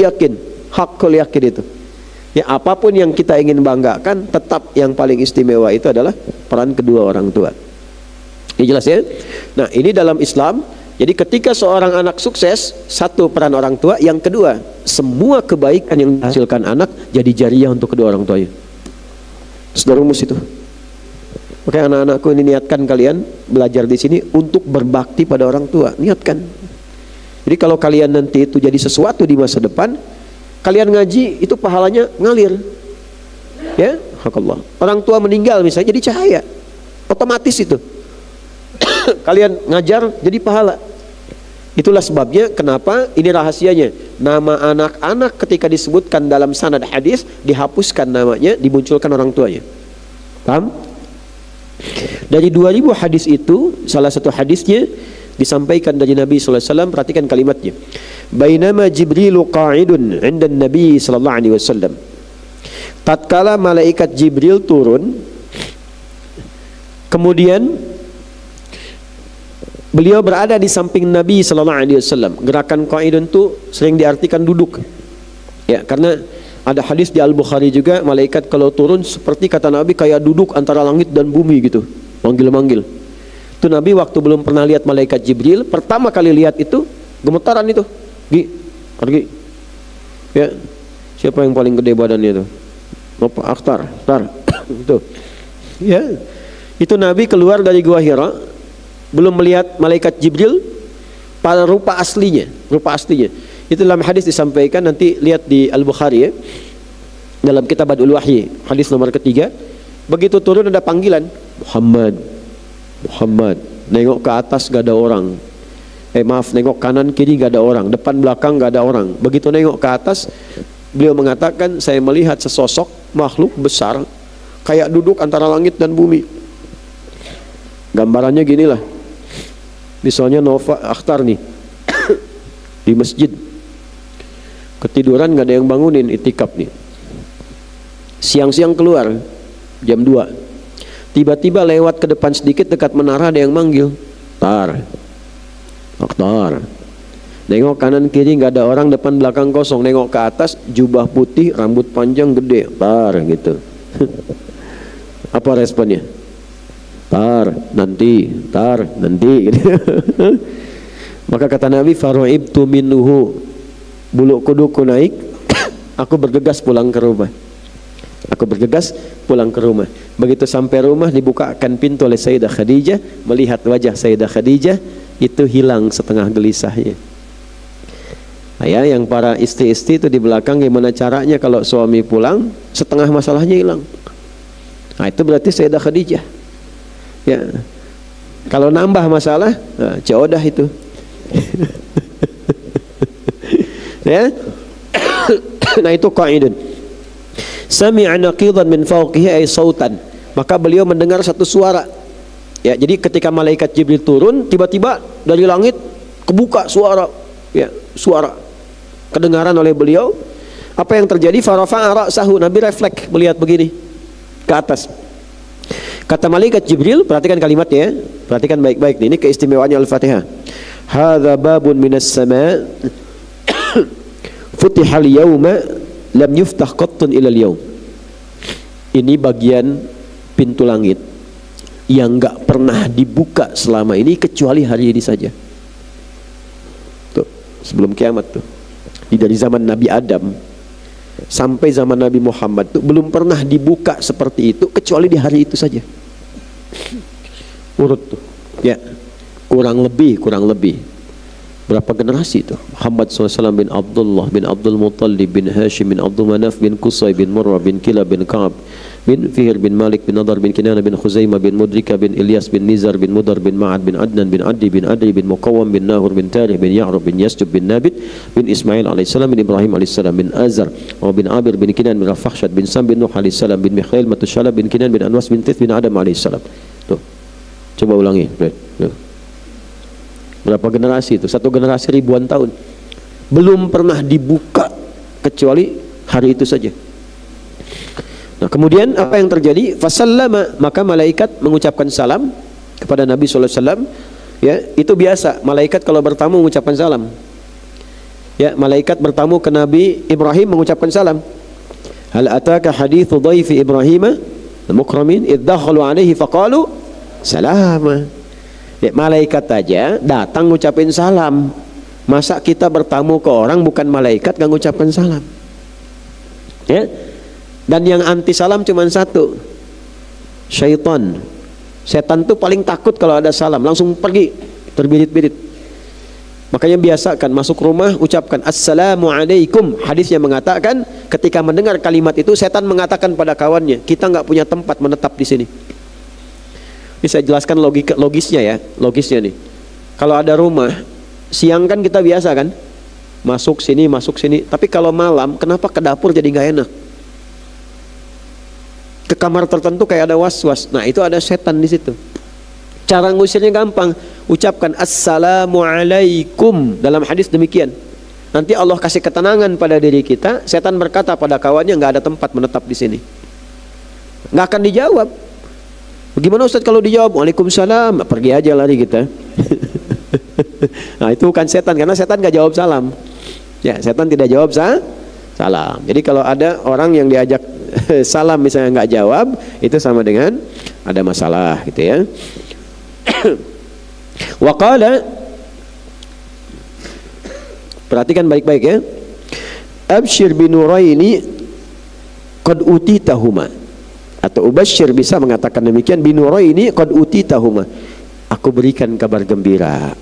yakin itu. Ya, apapun yang kita ingin banggakan, tetap yang paling istimewa itu adalah peran kedua orang tua. Ini jelas ya. Nah, ini dalam Islam. Jadi ketika seorang anak sukses, satu, peran orang tua, yang kedua, semua kebaikan yang dihasilkan anak jadi jariah untuk kedua orang tuanya. Sudah rumus itu. Makanya anak-anakku ini, niatkan kalian belajar di sini untuk berbakti pada orang tua, niatkan. Jadi kalau kalian nanti itu jadi sesuatu di masa depan, kalian ngaji itu pahalanya ngalir. Ya, hakallah. Orang tua meninggal misalnya jadi cahaya. Otomatis itu. Kalian ngajar jadi pahala. Itulah sebabnya kenapa ini rahasianya. Nama anak-anak ketika disebutkan dalam sanad hadis dihapuskan namanya, dimunculkan orang tuanya. Paham? Dari 2000 hadis itu, salah satu hadisnya disampaikan dari Nabi SAW. Perhatikan kalimatnya. Bainama Jibrilu qa'idun 'inda Nabi sallallahu alaihi wasallam. Tatkala malaikat Jibril turun, kemudian beliau berada di samping Nabi sallallahu alaihi wasallam. Gerakan qa'idun itu sering diartikan duduk. Ya, karena ada hadis di Al-Bukhari juga, malaikat kalau turun seperti kata Nabi kayak duduk antara langit dan bumi gitu, manggil-manggil. Itu Nabi waktu belum pernah lihat malaikat Jibril, pertama kali lihat itu gemetaran itu. Pergi. Ya. Siapa yang paling gede badannya itu? Bapak Akhtar. Itu. Ya. Itu Nabi keluar dari Gua Hira, belum melihat malaikat Jibril pada rupa aslinya. Itu dalam hadis disampaikan, nanti lihat di Al-Bukhari ya. Dalam kitab Badul Wahyi, hadis nomor ketiga. Begitu turun ada panggilan, Muhammad. Nengok ke atas gak ada orang. Maaf, nengok kanan kiri gak ada orang, depan belakang gak ada orang. Begitu nengok ke atas, beliau mengatakan, saya melihat sesosok makhluk besar kayak duduk antara langit dan bumi. Gambarannya ginilah. Misalnya Nova Akhtar nih di masjid, ketiduran gak ada yang bangunin, itikaf nih. Siang-siang keluar jam 2, tiba-tiba lewat ke depan sedikit dekat menara ada yang manggil, Tar, Akhtar. Nengok kanan kiri gak ada orang, depan belakang kosong. Nengok ke atas, jubah putih, rambut panjang gede, Tar gitu. Apa responnya? Tar nanti gitu. Maka kata Nabi, faru'ibtu minnuhu, bulu kuduku naik, aku bergegas pulang ke rumah. Begitu sampai rumah, dibukakan pintu oleh Sayyidah Khadijah. Melihat wajah Sayyidah Khadijah, itu hilang setengah gelisahnya. Ya, yang para istri-istri itu di belakang, gimana caranya kalau suami pulang setengah masalahnya hilang. Nah, itu berarti Sayyidah Khadijah. Ya, kalau nambah masalah, jodoh itu. Ya, nah itu kaidah. Sami'a naqidan min fawqihi ay sautan. Maka beliau mendengar satu suara. Ya, jadi ketika malaikat Jibril turun, tiba-tiba dari langit kebuka suara. Ya, suara kedengaran oleh beliau. Apa yang terjadi? Farafa'a ra'sahu, Nabi refleks melihat begini ke atas. Kata malaikat Jibril, perhatikan kalimatnya ya, perhatikan baik-baik, ini keistimewaannya Al-Fatihah. Hadza babun minas sama' futihal yawma lam yuftah qattun ilal yawm. Ini bagian pintu langit yang enggak pernah dibuka selama ini kecuali hari ini saja. Tuh, sebelum kiamat tuh. Dari zaman Nabi Adam sampai zaman Nabi Muhammad tuh belum pernah dibuka seperti itu kecuali di hari itu saja. Urut tuh. Ya. Kurang lebih berapa generasi itu? Muhammad SAW bin Abdullah bin Abdul Muttalib bin Hashim bin Abdul Manaf bin Qusay bin Murrah bin Kilab bin Ka'ab bin Fihr bin Malik bin Nadar bin Kinana bin Khuzaimah bin Mudrika bin Ilyas bin Nizar bin Mudar bin Ma'ad bin Adnan bin Adi bin Adi bin Muqawwam bin Nahur bin Tarih bin Ya'rub bin Yasjub bin Nabit bin Ismail alaihissalam bin Ibrahim alaihissalam bin Azar bin Abir bin Kinan bin Rafakhshad bin Sam bin Nuh alaihissalam bin Mikhail Matushalab bin Kinan bin Anwas bin Tith bin Adam alaihissalam. Tuh, coba ulangi. Tuh. Berapa generasi itu? Satu generasi ribuan tahun. Belum pernah dibuka kecuali hari itu saja. Nah, kemudian apa yang terjadi? Fasallama, maka malaikat mengucapkan salam kepada Nabi SAW. Ya, itu biasa. Malaikat kalau bertamu mengucapkan salam. Ya, malaikat bertamu ke Nabi Ibrahim mengucapkan salam. Hal ataka hadithu dhaifi Ibrahim al-mukramin idh dakhalu alaihi faqalu salama. Ya, malaikat aja datang ngucapin salam. Masa kita bertamu ke orang bukan malaikat gak ngucapin salam? Ya. Dan yang anti salam cuma satu, syaitan. Setan tuh paling takut kalau ada salam, langsung pergi, terbirit-birit. Makanya biasakan masuk rumah ucapkan assalamualaikum. Hadisnya mengatakan ketika mendengar kalimat itu setan mengatakan pada kawannya, kita nggak punya tempat menetap di sini. Ini saya jelaskan logisnya ya, logisnya nih. Kalau ada rumah, siang kan kita biasa kan, masuk sini. Tapi kalau malam, kenapa ke dapur jadi nggak enak? Ke kamar tertentu kayak ada was-was. Nah itu ada setan di situ. Cara ngusirnya gampang, ucapkan assalamualaikum. Dalam hadis demikian. Nanti Allah kasih ketenangan pada diri kita. Setan berkata pada kawannya, nggak ada tempat menetap di sini. Nggak akan dijawab. Bagaimana Ustaz kalau dijawab Waalaikumsalam, pergi aja lari kita. Nah itu bukan setan, karena setan gak jawab salam. Ya, setan tidak jawab salam. Jadi kalau ada orang yang diajak salam misalnya nggak jawab, itu sama dengan ada masalah gitu ya. Wa qala, perhatikan baik-baik ya. Absyir binuraini qad utitahuma. Atau ubasyir bisa mengatakan demikian, binuraini qad utitahuma. Aku berikan kabar gembira.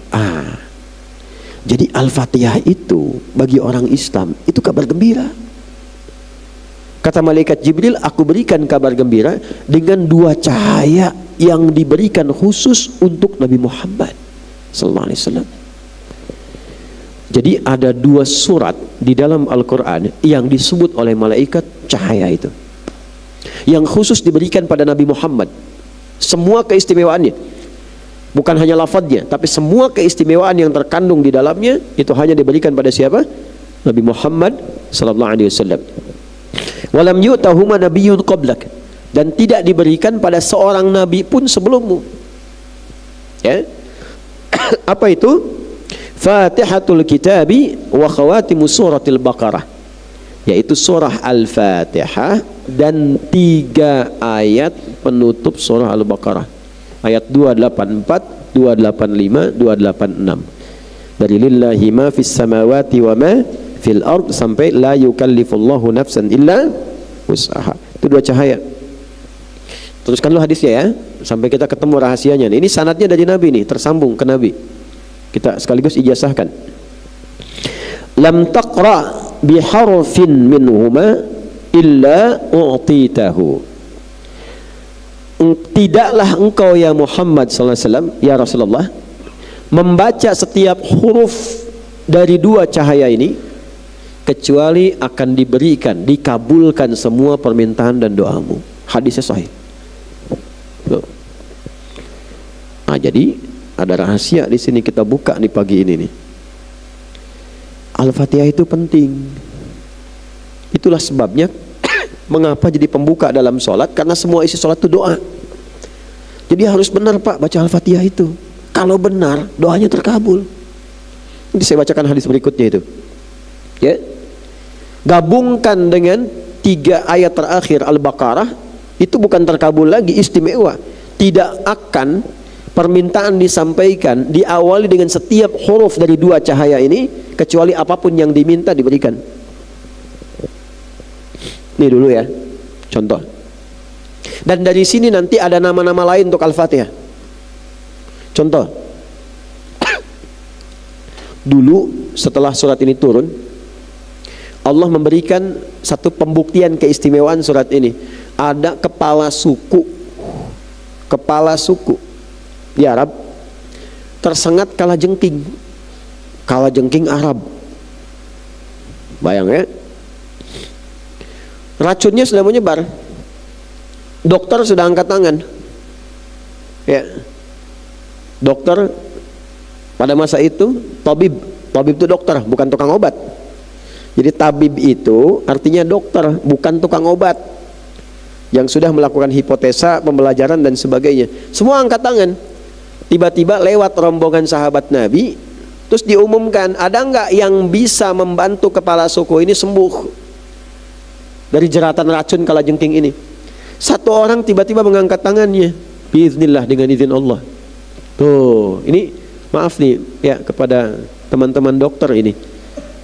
Jadi Al-Fatihah itu bagi orang Islam itu kabar gembira. Kata malaikat Jibril, aku berikan kabar gembira dengan dua cahaya yang diberikan khusus untuk Nabi Muhammad sallallahu alaihi wasallam. Jadi ada 2 surat di dalam Al-Quran yang disebut oleh malaikat cahaya itu, yang khusus diberikan pada Nabi Muhammad. Semua keistimewaannya, bukan hanya lafadznya, tapi semua keistimewaan yang terkandung di dalamnya itu hanya diberikan pada siapa? Nabi Muhammad sallallahu alaihi wasallam. Walam yu'tahuma nabiyyun qablak, dan tidak diberikan pada seorang nabi pun sebelummu. Ya. Apa itu? Fatihatul Kitabi wa khawatimu suratil Baqarah, yaitu surah Al-Fatihah dan 3 ayat penutup surah Al-Baqarah, ayat 284, 285, 286. Dari lillahi ma fis samawati wa ma fil ard sampai la yukallifullahu nafsan illa wus'aha. Itu 2 cahaya. Teruskan lu hadisnya ya, sampai kita ketemu rahasianya. Ini sanadnya dari Nabi nih, tersambung ke Nabi. Kita sekaligus ijazahkan. Lam taqra biharfin minhuma illa u'titahu. Tidaklah engkau ya Muhammad sallallahu alaihi wasallam, ya Rasulullah, membaca setiap huruf dari 2 cahaya ini kecuali akan diberikan, dikabulkan semua permintaan dan doamu. Hadisnya sahih. Nah, jadi ada rahasia di sini, kita buka di pagi ini nih. Al-Fatihah itu penting. Itulah sebabnya mengapa jadi pembuka dalam sholat, karena semua isi sholat itu doa. Jadi harus benar Pak baca Al-Fatihah itu. Kalau benar, doanya terkabul. Nanti saya bacakan hadis berikutnya itu. Ya. Gabungkan dengan 3 ayat terakhir Al-Baqarah, itu bukan terkabul lagi, istimewa. Tidak akan permintaan disampaikan diawali dengan setiap huruf dari 2 cahaya ini kecuali apapun yang diminta diberikan. Ini dulu ya, contoh. Dan dari sini nanti ada nama-nama lain untuk Al-Fatihah. Contoh. Dulu setelah surat ini turun, Allah memberikan satu pembuktian keistimewaan surat ini. Ada kepala suku di Arab tersengat kalajengking Arab. Bayang ya, racunnya sudah menyebar, dokter sudah angkat tangan ya. Dokter pada masa itu, tabib itu dokter, bukan tukang obat. Jadi tabib itu artinya dokter, bukan tukang obat, yang sudah melakukan hipotesa, pembelajaran dan sebagainya. Semua angkat tangan. Tiba-tiba lewat rombongan sahabat Nabi, terus diumumkan, ada nggak yang bisa membantu kepala suku ini sembuh dari jeratan racun kalajengking ini? Satu orang tiba-tiba mengangkat tangannya, biiznillah, dengan izin Allah. Tuh, ini maaf nih ya kepada teman-teman dokter ini,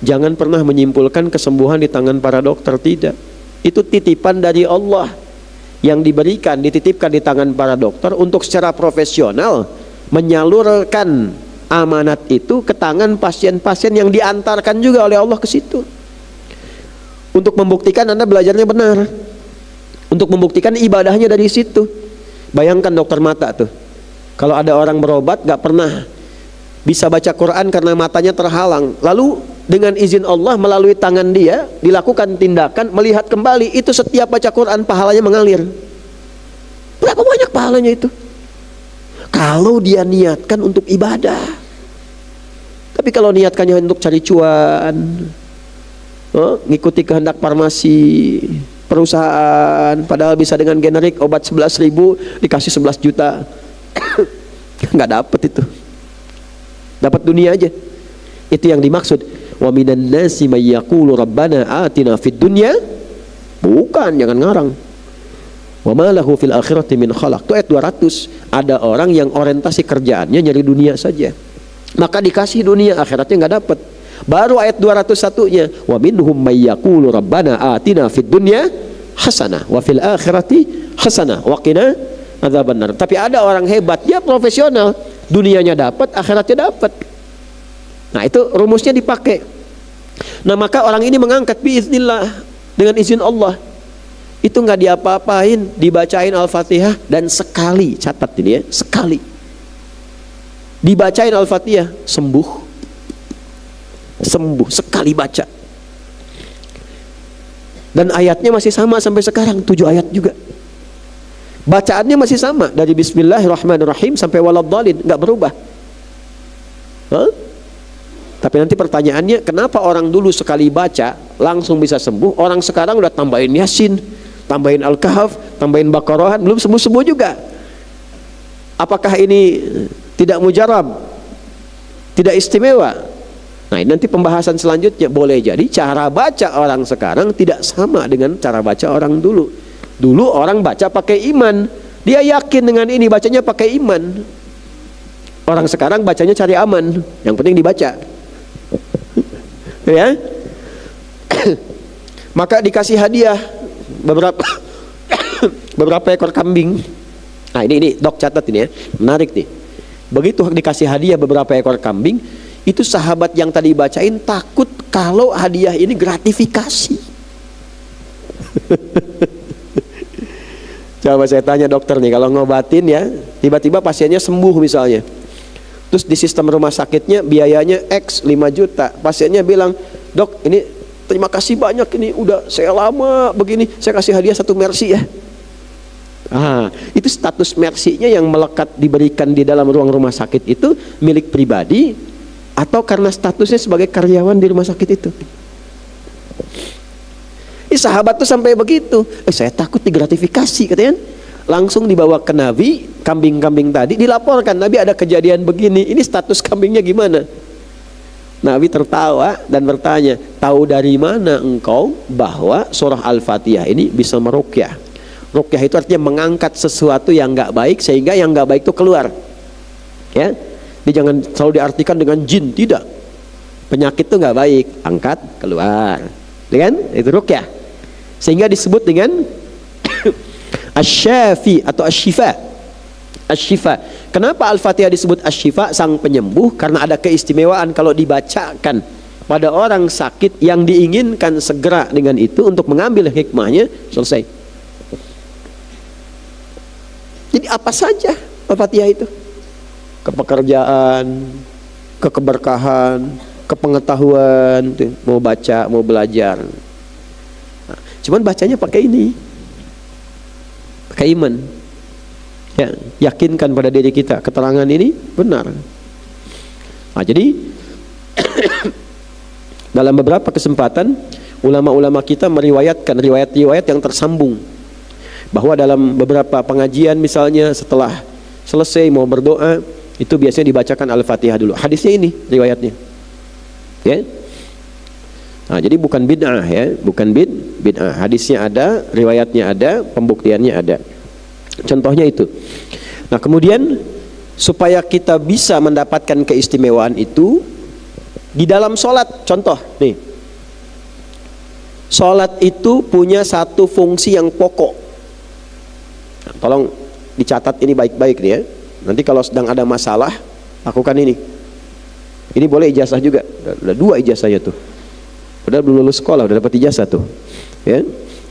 jangan pernah menyimpulkan kesembuhan di tangan para dokter, tidak. Itu titipan dari Allah yang diberikan, dititipkan di tangan para dokter untuk secara profesional menyalurkan amanat itu ke tangan pasien-pasien yang diantarkan juga oleh Allah ke situ. Untuk membuktikan Anda belajarnya benar, untuk membuktikan ibadahnya dari situ. Bayangkan dokter mata tuh, kalau ada orang berobat gak pernah bisa baca Quran karena matanya terhalang, lalu dengan izin Allah melalui tangan dia dilakukan tindakan melihat kembali, itu setiap baca Quran pahalanya mengalir. Berapa banyak pahalanya itu kalau dia niatkan untuk ibadah. Tapi kalau niatkannya untuk cari cuan, ngikuti kehendak farmasi perusahaan, padahal bisa dengan generik obat 11.000 dikasih 11 juta nggak dapet itu, dapat dunia aja. Itu yang dimaksud wa minan nasi may yaqulu rabbana atina fid dunya, bukan, jangan ngarang. Wa ma lahu fil akhirati min khalaq. Itu ayat 200. Ada orang yang orientasi kerjaannya nyari dunia saja, maka dikasih dunia, akhiratnya nggak dapat. Baru ayat 201-nya, wa minhum may yaqulu rabbana atina fid dunya hasanah wa fil akhirati hasanah wa qina adzabannar. Tapi ada orang hebat, dia profesional, dunianya dapat, akhiratnya dapat. Nah, itu rumusnya dipakai. Nah, maka orang ini mengangkat biiznillah, dengan izin Allah. Itu nggak diapa-apain, dibacain Al-Fatihah, dan sekali, catat ini ya, sekali dibacain Al-Fatihah sembuh. sembuh sekali baca. Dan ayatnya masih sama sampai sekarang, 7 ayat juga. Bacaannya masih sama dari Bismillahirrahmanirrahim sampai Waladhdallin, nggak berubah. Tapi nanti pertanyaannya, kenapa orang dulu sekali baca langsung bisa sembuh, orang sekarang udah tambahin Yasin, tambahin Al-Kahf, tambahin Baqarah, belum sembuh-sembuh juga? Apakah ini tidak mujarab, tidak istimewa? Nah, ini nanti pembahasan selanjutnya. Boleh jadi cara baca orang sekarang tidak sama dengan cara baca orang dulu. Dulu orang baca pakai iman, dia yakin dengan ini, bacanya pakai iman. Orang sekarang bacanya cari aman, yang penting dibaca. Ya. Maka dikasih hadiah beberapa ekor kambing. Nah, ini Dok catat ini ya, menarik nih. Begitu dikasih hadiah beberapa ekor kambing, itu sahabat yang tadi bacain takut kalau hadiah ini gratifikasi. Coba saya tanya dokter nih, kalau ngobatin ya, tiba-tiba pasiennya sembuh misalnya, terus di sistem rumah sakitnya biayanya X 5 juta, pasiennya bilang, dok ini terima kasih banyak, ini udah saya lama begini, saya kasih hadiah 1 Mercy ya. Itu status Mercy-nya yang melekat diberikan di dalam ruang rumah sakit itu milik pribadi, atau karena statusnya sebagai karyawan di rumah sakit itu. Sahabat tuh sampai begitu, saya takut digratifikasi katanya. Langsung dibawa ke Nabi, kambing-kambing tadi dilaporkan, Nabi ada kejadian begini, ini status kambingnya gimana? Nabi tertawa dan bertanya, tahu dari mana engkau bahwa surah Al-Fatihah ini bisa meruqyah? Ruqyah itu artinya mengangkat sesuatu yang nggak baik sehingga yang nggak baik itu keluar. Ya, jadi jangan selalu diartikan dengan jin, tidak. Penyakit itu nggak baik, angkat keluar, kan? Itu ruqyah. Sehingga disebut dengan asy-syafi atau asy-syifa. Asy-syifa. Kenapa Al-Fatihah disebut asy-syifa, sang penyembuh? Karena ada keistimewaan kalau dibacakan pada orang sakit yang diinginkan segera dengan itu untuk mengambil hikmahnya, selesai. Jadi apa saja Al-Fatihah itu? Kepekerjaan, keberkahan, kepengetahuan, mau baca, mau belajar. Cuman bacanya pakai ini, pakai iman. Ya, yakinkan pada diri kita keterangan ini benar. Nah, jadi dalam beberapa kesempatan ulama-ulama kita meriwayatkan riwayat-riwayat yang tersambung, bahwa dalam beberapa pengajian misalnya setelah selesai mau berdoa itu biasanya dibacakan Al-Fatihah dulu. Hadisnya ini riwayatnya. Ya. Nah, jadi bukan bid'ah ya, bukan bid'ah. Hadisnya ada, riwayatnya ada, pembuktiannya ada. Contohnya itu. Nah, kemudian supaya kita bisa mendapatkan keistimewaan itu di dalam sholat, contoh nih, sholat itu punya satu fungsi yang pokok. Nah, tolong dicatat ini baik-baik nih ya. Nanti kalau sedang ada masalah, lakukan ini. Ini boleh ijazah juga. Ada 2 ijazahnya tuh. Padahal belum lulus sekolah udah dapat ijazah tuh. Ya.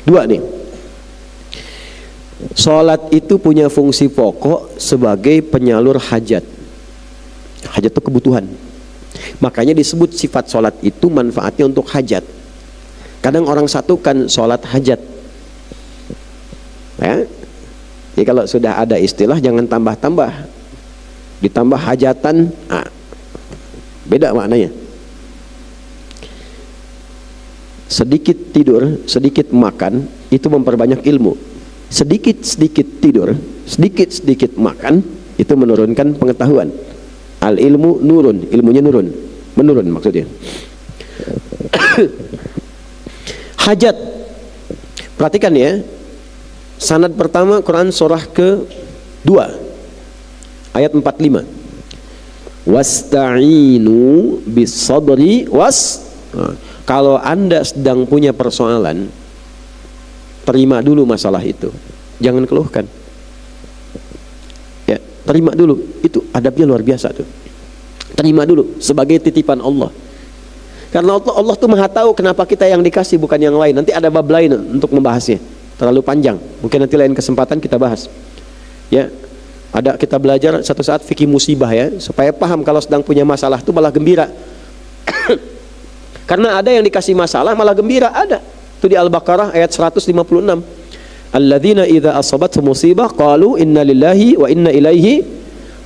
2 nih. Salat itu punya fungsi pokok sebagai penyalur hajat. Hajat itu kebutuhan. Makanya disebut sifat salat itu manfaatnya untuk hajat. Kadang orang satukan salat hajat. Ya. Jadi kalau sudah ada istilah jangan tambah-tambah. Ditambah hajatan, beda maknanya. Sedikit tidur, sedikit makan, itu memperbanyak ilmu. Sedikit-sedikit tidur, sedikit-sedikit makan, itu menurunkan pengetahuan. Al-ilmu nurun, ilmunya menurun maksudnya. Hajat, perhatikan ya. Sanad pertama Quran surah ke-2 ayat 45. Wasta'inu bis-sabri kalau Anda sedang punya persoalan, terima dulu masalah itu, jangan keluhkan. Ya, terima dulu, itu adabnya luar biasa tuh. Terima dulu sebagai titipan Allah. Karena Allah tuh Maha tahu kenapa kita yang dikasih bukan yang lain. Nanti ada bab lain untuk membahasnya, terlalu panjang. Mungkin nanti lain kesempatan kita bahas. Ya, ada kita belajar satu saat fikih musibah ya, supaya paham kalau sedang punya masalah itu malah gembira. Karena ada yang dikasih masalah malah gembira, ada. Itu di Al-Baqarah ayat 156. Alladzina idza asabatuhum musibah qalu inna lillahi wa inna ilaihi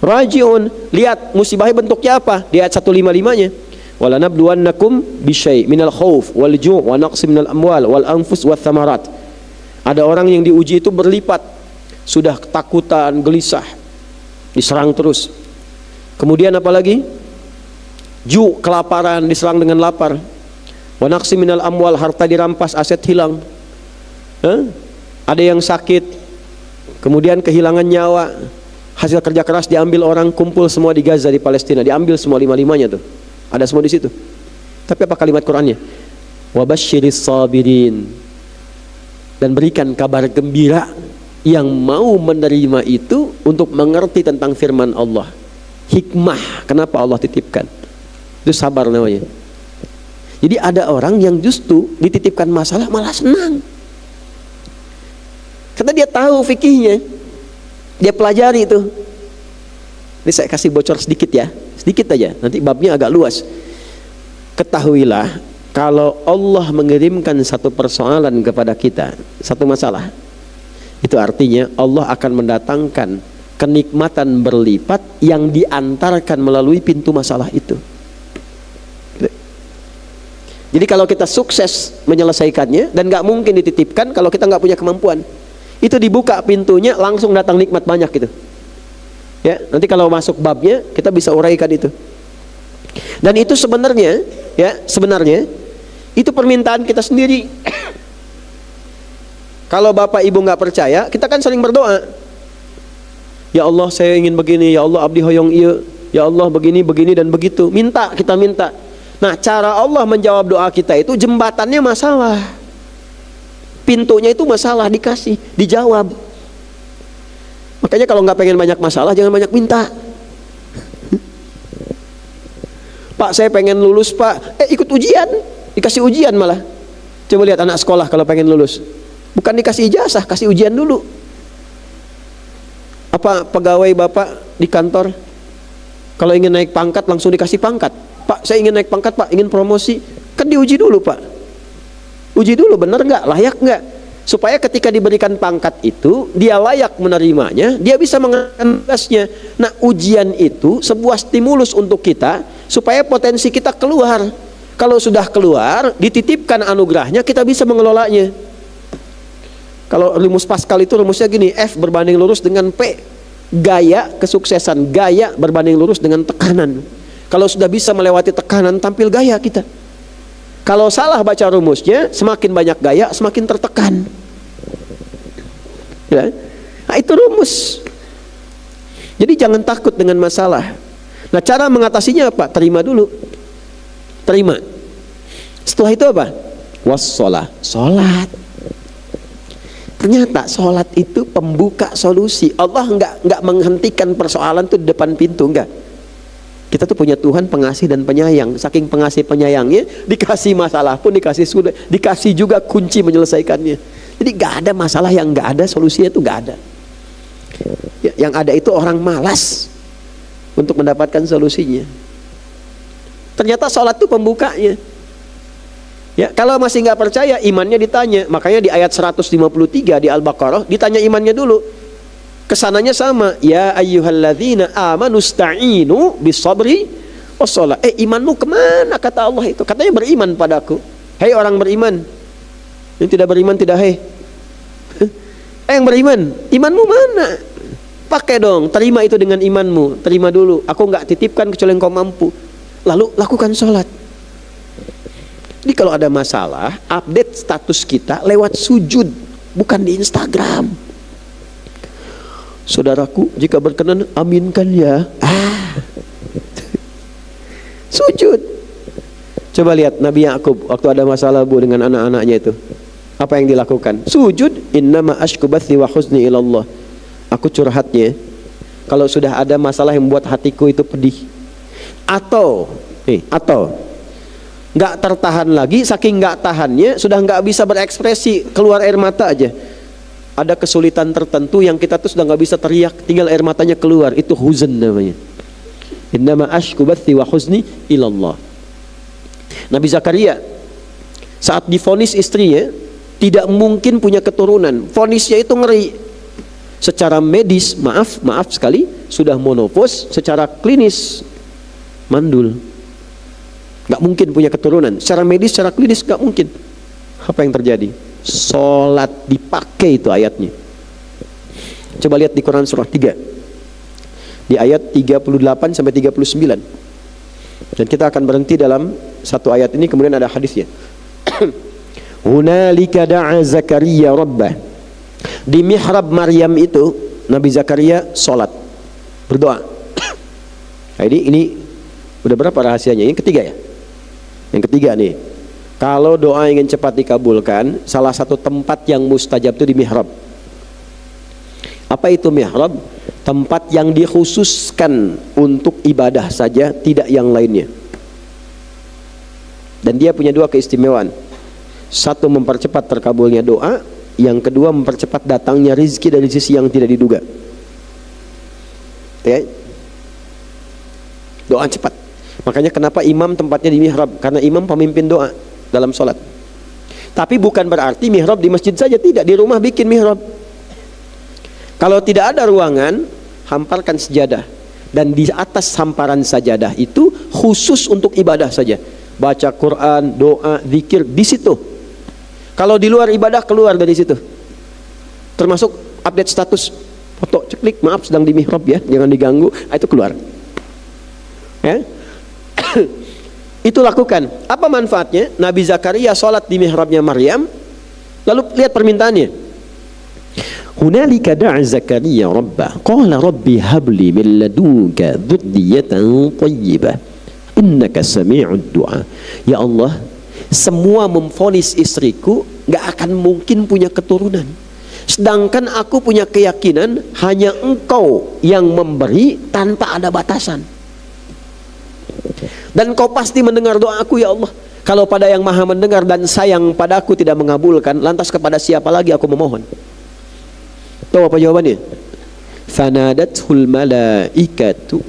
raji'un. Lihat musibahnya bentuknya apa? Di ayat 155-nya. Wala nabluwannakum bisyai' minal khauf wal ju' wa naqsi minal amwal wal anfus wath thamarat. Ada orang yang diuji itu berlipat. Sudah ketakutan, gelisah, diserang terus. Kemudian apa lagi? Ju', kelaparan, diserang dengan lapar. Wa naqsi minal amwal, harta dirampas, aset hilang. Ada yang sakit, kemudian kehilangan nyawa, hasil kerja keras diambil orang, kumpul semua di Gaza, di Palestina, diambil semua lima-limanya tuh, ada semua di situ. Tapi apa kalimat Qurannya? Wabasyiris sabirin, dan berikan kabar gembira yang mau menerima itu untuk mengerti tentang firman Allah. Hikmah, kenapa Allah titipkan? Itu sabar namanya. Jadi ada orang yang justru dititipkan masalah malah senang. Karena dia tahu fikihnya, dia pelajari itu. Ini saya kasih bocor sedikit ya, sedikit aja. Nanti babnya agak luas. Ketahuilah, kalau Allah mengirimkan satu persoalan kepada kita, satu masalah, itu artinya Allah akan mendatangkan kenikmatan berlipat yang diantarkan melalui pintu masalah itu. Jadi kalau kita sukses menyelesaikannya, dan gak mungkin dititipkan kalau kita gak punya kemampuan, itu dibuka pintunya, langsung datang nikmat banyak gitu. Ya, nanti kalau masuk babnya kita bisa uraikan itu. Dan itu sebenarnya, ya, sebenarnya itu permintaan kita sendiri. Kalau bapak ibu nggak percaya, kita kan sering berdoa. Ya Allah, saya ingin begini. Ya Allah, abdi hoyong ieu. Ya Allah, begini, begini dan begitu. Minta, kita minta. Nah, cara Allah menjawab doa kita itu jembatannya masalah. Pintunya itu masalah, dikasih, dijawab. Makanya kalau nggak pengen banyak masalah, jangan banyak minta. Pak, saya pengen lulus pak. Ikut ujian, dikasih ujian malah. Coba lihat anak sekolah kalau pengen lulus, bukan dikasih ijazah, kasih ujian dulu. Apa pegawai bapak di kantor, kalau ingin naik pangkat langsung dikasih pangkat? Pak, saya ingin naik pangkat pak, ingin promosi, kan diuji dulu pak. Uji dulu benar nggak, layak nggak, supaya ketika diberikan pangkat itu dia layak menerimanya, dia bisa mengerjakan tugasnya. Nah, ujian itu sebuah stimulus untuk kita supaya potensi kita keluar. Kalau sudah keluar, dititipkan anugerahnya, kita bisa mengelolanya. Kalau rumus Pascal itu rumusnya gini, F berbanding lurus dengan P, gaya kesuksesan, gaya berbanding lurus dengan tekanan. Kalau sudah bisa melewati tekanan, tampil gaya kita. Kalau salah baca rumusnya, semakin banyak gaya, semakin tertekan. Ya. Nah, itu rumus. Jadi jangan takut dengan masalah. Nah, cara mengatasinya apa? Terima dulu. Terima. Setelah itu apa? Wassalah, sholat. Ternyata sholat itu pembuka solusi. Allah nggak menghentikan persoalan itu di depan pintu, enggak. Kita tuh punya Tuhan pengasih dan penyayang. Saking pengasih penyayangnya, dikasih masalah pun dikasih sudah, dikasih juga kunci menyelesaikannya. Jadi gak ada masalah yang gak ada solusinya, itu gak ada. Ya, yang ada itu orang malas untuk mendapatkan solusinya. Ternyata sholat itu pembukanya. Ya, kalau masih nggak percaya, imannya ditanya. Makanya di ayat 153 di Al-Baqarah ditanya imannya dulu. Kesananya sama, ya ayyuhalladzina amanu sta'inu bisabri wassalah. Imanmu kemana kata Allah itu? Katanya beriman padaku. Hei orang beriman. Yang tidak beriman tidak hei. Yang beriman, imanmu mana? Pakai dong, terima itu dengan imanmu. Terima dulu, aku nggak titipkan kecuali engkau mampu. Lalu lakukan sholat. Jadi kalau ada masalah, update status kita lewat sujud, bukan di Instagram. Saudaraku, jika berkenan aminkan ya. Sujud. Coba lihat Nabi Yakub waktu ada masalah bu dengan anak-anaknya itu. Apa yang dilakukan? Sujud. Innama ashku bathi wa huzni ilallah. Aku curhatnya kalau sudah ada masalah yang membuat hatiku itu pedih. Atau nggak tertahan lagi, saking nggak tahannya sudah nggak bisa berekspresi, keluar air mata aja. Ada kesulitan tertentu yang kita tuh sudah nggak bisa teriak, tinggal air matanya keluar, itu huzn namanya. Innama ashku bathi wa huzni ilallah. Nabi Zakaria saat divonis istrinya tidak mungkin punya keturunan, vonisnya itu ngeri. Secara medis, maaf sekali, sudah monopause. Secara klinis mandul, nggak mungkin punya keturunan. Secara medis, secara klinis nggak mungkin. Apa yang terjadi? Sholat dipakai itu ayatnya. Coba lihat di Quran surah 3 di ayat 38 sampai 39. Dan kita akan berhenti dalam satu ayat ini, kemudian ada hadisnya. Hunalika da'a Zakaria rabbah. Di mihrab Maryam itu Nabi Zakaria sholat, berdoa. Nah, ini udah berapa rahasianya? Yang ketiga ya. Yang ketiga nih, kalau doa ingin cepat dikabulkan, salah satu tempat yang mustajab itu di mihrab. Apa itu mihrab? Tempat yang dikhususkan untuk ibadah saja, tidak yang lainnya. Dan dia punya dua keistimewaan. Satu, mempercepat terkabulnya doa. Yang kedua, mempercepat datangnya rizki dari sisi yang tidak diduga. Ya. Doa cepat. Makanya kenapa imam tempatnya di mihrab? Karena imam pemimpin doa dalam sholat. Tapi bukan berarti mihrab di masjid saja, tidak. Di rumah bikin mihrab. Kalau tidak ada ruangan, hamparkan sejadah. Dan di atas hamparan sajadah itu khusus untuk ibadah saja. Baca Quran, doa, zikir di situ. Kalau di luar ibadah, keluar dari situ. Termasuk update status, foto, ceklik, maaf sedang di mihrab ya, jangan diganggu, itu keluar. Ya. Itu lakukan. Apa manfaatnya? Nabi Zakaria sholat di mihrabnya Maryam. Lalu lihat permintaannya. Hunalika da'a Zakaria rabbah qala rabbi habli min ladunka dzurriyyatan thayyibah innaka sami'ud du'a. Ya Allah, semua memvonis istriku gak akan mungkin punya keturunan, sedangkan aku punya keyakinan hanya Engkau yang memberi tanpa ada batasan, dan Kau pasti mendengar doaku ya Allah. Kalau pada yang maha mendengar dan sayang padaku tidak mengabulkan, lantas kepada siapa lagi aku memohon? Tahu apa jawabannya? Fanadathul malaikatu.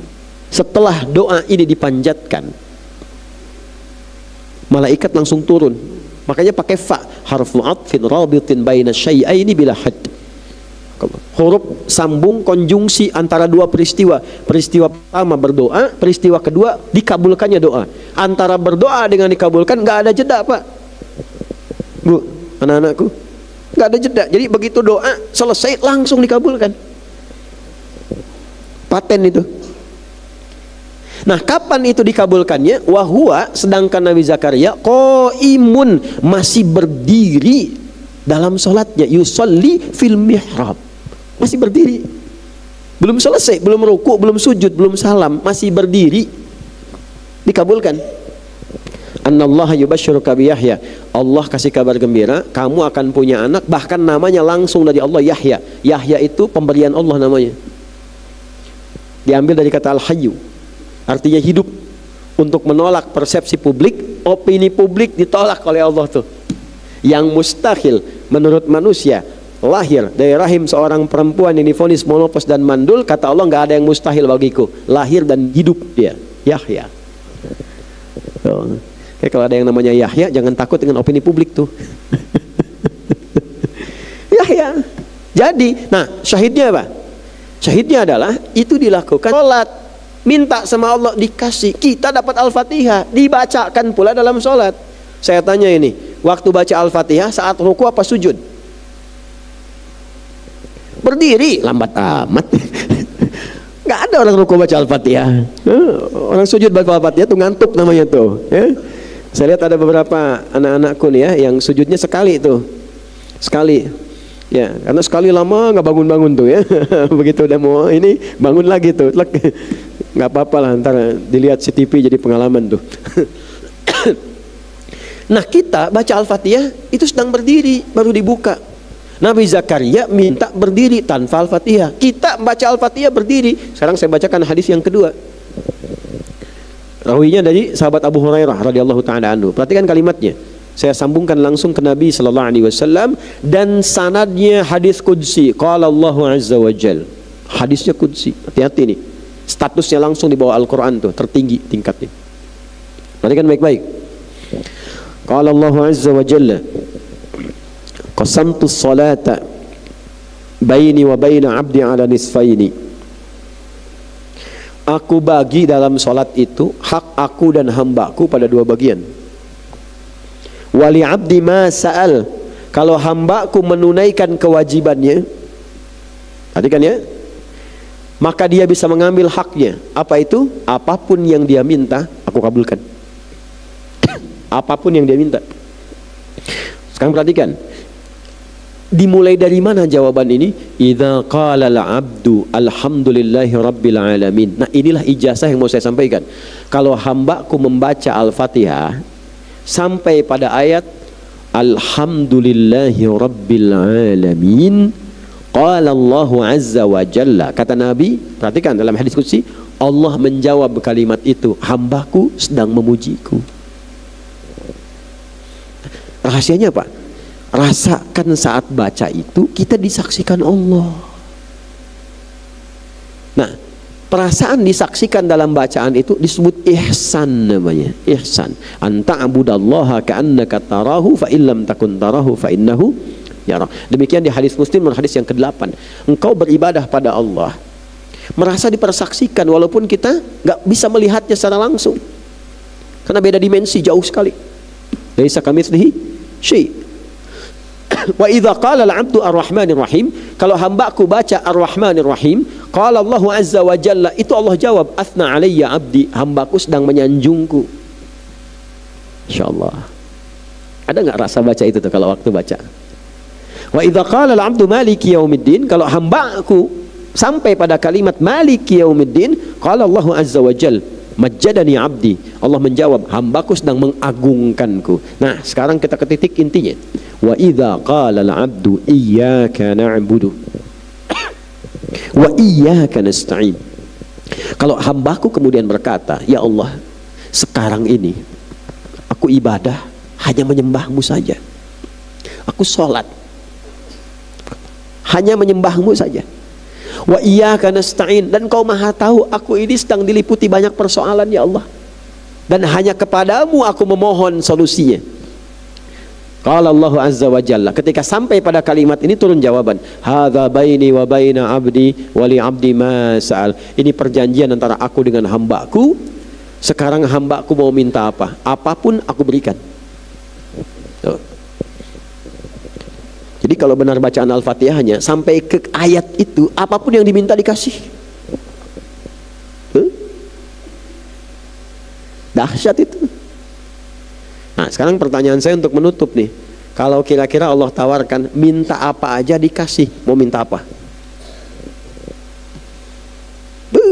Setelah doa ini dipanjatkan, malaikat langsung turun. Makanya pakai fa, harfu atfin rabitin baina syai'aini bila had. Huruf sambung konjungsi antara dua peristiwa. Peristiwa pertama berdoa, peristiwa kedua dikabulkannya doa. Antara berdoa dengan dikabulkan nggak ada jeda, Pak. Bu, anak-anakku, nggak ada jeda. Jadi begitu doa selesai langsung dikabulkan. Paten itu. Nah, kapan itu dikabulkannya? Wahwa, sedangkan Nabi Zakaria qaimun, masih berdiri dalam sholatnya. Yusolli fil mihrab, masih berdiri, belum selesai, belum ruku, belum sujud, belum salam, masih berdiri. Dikabulkan. Annallaha yubashshiruka bi Yahya. Allah kasih kabar gembira, kamu akan punya anak, bahkan namanya langsung dari Allah, Yahya. Yahya itu pemberian Allah namanya. Diambil dari kata al-hayyu, artinya hidup. Untuk menolak persepsi publik, opini publik ditolak oleh Allah tuh. Yang mustahil menurut manusia, lahir dari rahim seorang perempuan yang divonis monopause dan mandul, kata Allah nggak ada yang mustahil bagiku. Lahir dan hidup dia, Yahya. Oke, kalau ada yang namanya Yahya, jangan takut dengan opini publik tuh. Yahya. Jadi, nah syahidnya apa? Syahidnya adalah itu dilakukan sholat, minta sama Allah dikasih. Kita dapat Al-Fatihah, dibacakan pula dalam sholat. Saya tanya ini, waktu baca Al-Fatihah saat ruku apa sujud? Berdiri, lambat amat. Gak ada orang ruku baca Al-Fatihah. Orang sujud baca Al-Fatihah tuh ngantuk namanya tuh. Ya? Saya lihat ada beberapa anak-anakku nih ya, yang sujudnya sekali tuh, sekali. Ya, karena sekali lama nggak bangun-bangun tuh ya. Begitu udah mau ini bangun lagi tuh. Nggak apa-apa lah, ntar dilihat CTV jadi pengalaman tuh. Nah, kita baca Al-Fatihah itu sedang berdiri, baru dibuka. Nabi Zakaria minta berdiri tanpa Al-Fatihah. Kita baca Al-Fatihah berdiri. Sekarang saya bacakan hadis yang kedua. Rawinya dari sahabat Abu Hurairah radhiyallahu taala anhu. Perhatikan kalimatnya. Saya sambungkan langsung ke Nabi sallallahu alaihi wasallam, dan sanadnya hadis qudsi. Qala Allahu azza wa jalla. Hadisnya qudsi. Hati-hati nih. Statusnya langsung di bawah Al-Qur'an tuh, tertinggi tingkatnya. Perhatikan baik-baik. Qala Allah azza wa jalla, qasamtu salata baini wa baina abdi ala nisfaini. Aku bagi dalam salat itu hak aku dan hambaku pada dua bagian. Wali abdi ma sa'al, kalau hambaku menunaikan kewajibannya, perhatikan ya, maka dia bisa mengambil haknya. Apa itu? Apapun yang dia minta, aku kabulkan. Apapun yang dia minta. Sekarang perhatikan, dimulai dari mana jawaban ini? Idza qala al-'abdu alhamdulillahi rabbil alamin. Nah, inilah ijazah yang mau saya sampaikan. Kalau hambaku membaca Al-Fatihah sampai pada ayat alhamdulillahi rabbil alamin, qala Allahu azza wa jalla, kata Nabi, perhatikan dalam hadis qudsi, Allah menjawab kalimat itu, hambaku sedang memujiku. Rahasianya apa? Rasakan saat baca itu kita disaksikan Allah. Nah, perasaan disaksikan dalam bacaan itu disebut ihsan namanya. Ihsan. Anta abudallaha ka'annaka tarahu fa illam takun tarahu fa innahu yara. Demikian di hadis Muslim dan hadis yang ke-8. Engkau beribadah pada Allah, merasa dipersaksikan walaupun kita nggak bisa melihatnya secara langsung. Karena beda dimensi jauh sekali. Laisa kamitslihi syai'. Wa idza qala al-'abdu ar-rahmanir rahim, kalau hambaku baca ar-rahmanir rahim, qala Allahu azza wa jalla, itu Allah jawab, athna alayya 'abdi, hambaku sedang menyanjungku. Insyaallah. Ada enggak rasa baca itu tuh kalau waktu baca? Wa idza qala al-'abdu maliki yaumiddin, kalau hambaku sampai pada kalimat maliki yaumiddin, qala Allahu azza wa jalla, majjadani 'abdi, Allah menjawab, hambaku sedang mengagungkanku. Nah, sekarang kita ke titik intinya. Wa idza qala al-'abdu iyyaka na'budu wa iyyaka nasta'in. Kalau hambaku kemudian berkata, ya Allah, sekarang ini aku ibadah hanya menyembahmu saja. Aku sholat hanya menyembahmu saja. Wa iyyaka nasta'in, dan kau maha tahu aku ini sedang diliputi banyak persoalan ya Allah, dan hanya kepadamu aku memohon solusinya. Qala Allah azza wa jalla, ketika sampai pada kalimat ini turun jawaban, hadza baini wa baina abdi wa li abdi ma sa'al. Ini perjanjian antara aku dengan hambaku. Sekarang hambaku mau minta apa, apapun aku berikan. Tuh. Jadi kalau benar bacaan Al-Fatihahnya sampai ke ayat itu, apapun yang diminta dikasih. Dahsyat itu. Nah, sekarang pertanyaan saya untuk menutup nih. Kalau kira-kira Allah tawarkan, minta apa aja dikasih, mau minta apa?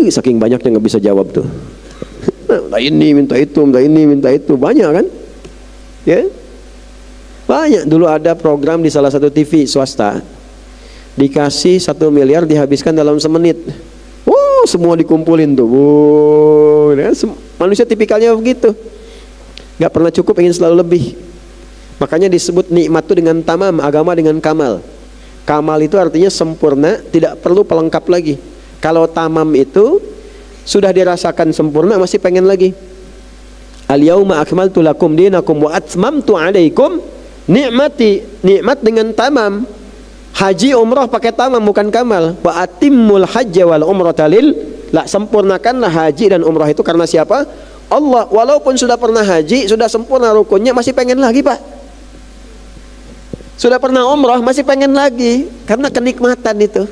Saking banyaknya nggak bisa jawab tuh. Minta ini, minta itu, minta ini, minta itu, banyak kan? Ya, banyak. Dulu ada program di salah satu TV swasta, dikasih 1 miliar dihabiskan dalam semenit. Oh, semua dikumpulin tuh. Oh, ya, manusia tipikalnya begitu. Gak pernah cukup, ingin selalu lebih. Makanya disebut nikmat itu dengan tamam, agama dengan kamal. Kamal itu artinya sempurna, tidak perlu pelengkap lagi. Kalau tamam itu sudah dirasakan sempurna, masih pengen lagi. Al-yauma akmaltu lakum dinakum wa atmamtu alaikum ni'mati. Nikmat dengan tamam. Haji umrah pakai tamam bukan kamal. Wa atimmul hajja wal umrata lillah. Sempurnakanlah haji dan umrah itu karena siapa? Allah. Walaupun sudah pernah haji, sudah sempurna rukunnya, masih pengen lagi Pak. Sudah pernah umrah, masih pengen lagi. Karena kenikmatan itu.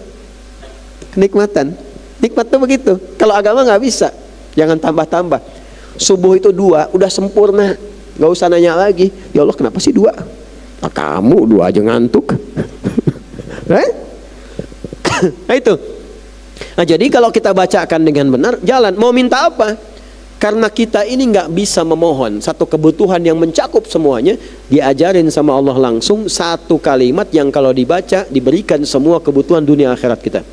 Kenikmatan. Nikmat itu begitu. Kalau agama nggak bisa, jangan tambah-tambah. Subuh itu 2, udah sempurna, nggak usah nanya lagi. Ya Allah, kenapa sih 2? Nah, kamu 2 aja ngantuk. Nah itu. Nah, jadi kalau kita bacakan dengan benar, jalan. Mau minta apa? Karena kita ini nggak bisa memohon satu kebutuhan yang mencakup semuanya, diajarin sama Allah langsung satu kalimat yang kalau dibaca diberikan semua kebutuhan dunia akhirat kita.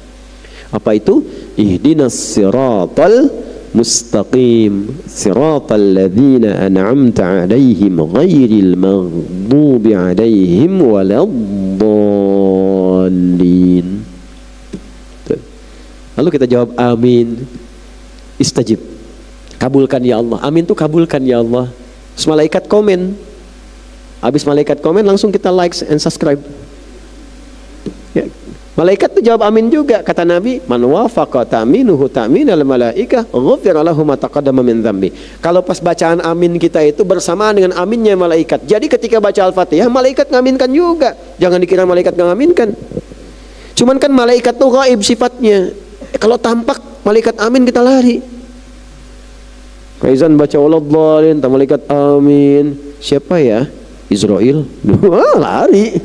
Apa itu? Ihdinas siratal mustaqim, siratal ladzina an'amta 'alaihim ghairil maghdubi 'alaihim waladdallin. Lalu kita jawab amin. Istajib. Kabulkan ya Allah. Amin tuh kabulkan ya Allah. Terus malaikat komen. Habis malaikat komen langsung kita like and subscribe. Ya. Malaikat tuh jawab amin juga. Kata Nabi, man wafaqa ta'minuhu ta'minal malaikah ghufira lahu ma taqaddama min dzambi. Kalau pas bacaan amin kita itu bersamaan dengan aminnya malaikat. Jadi ketika baca Al-Fatihah, malaikat ngaminkan juga. Jangan dikira malaikat nggak ngaminkan. Cuman kan malaikat tuh gaib sifatnya. Kalau tampak malaikat amin kita lari. Kaizan baca waladhdallin, malaikat amin. Siapa ya? Israel. Lari.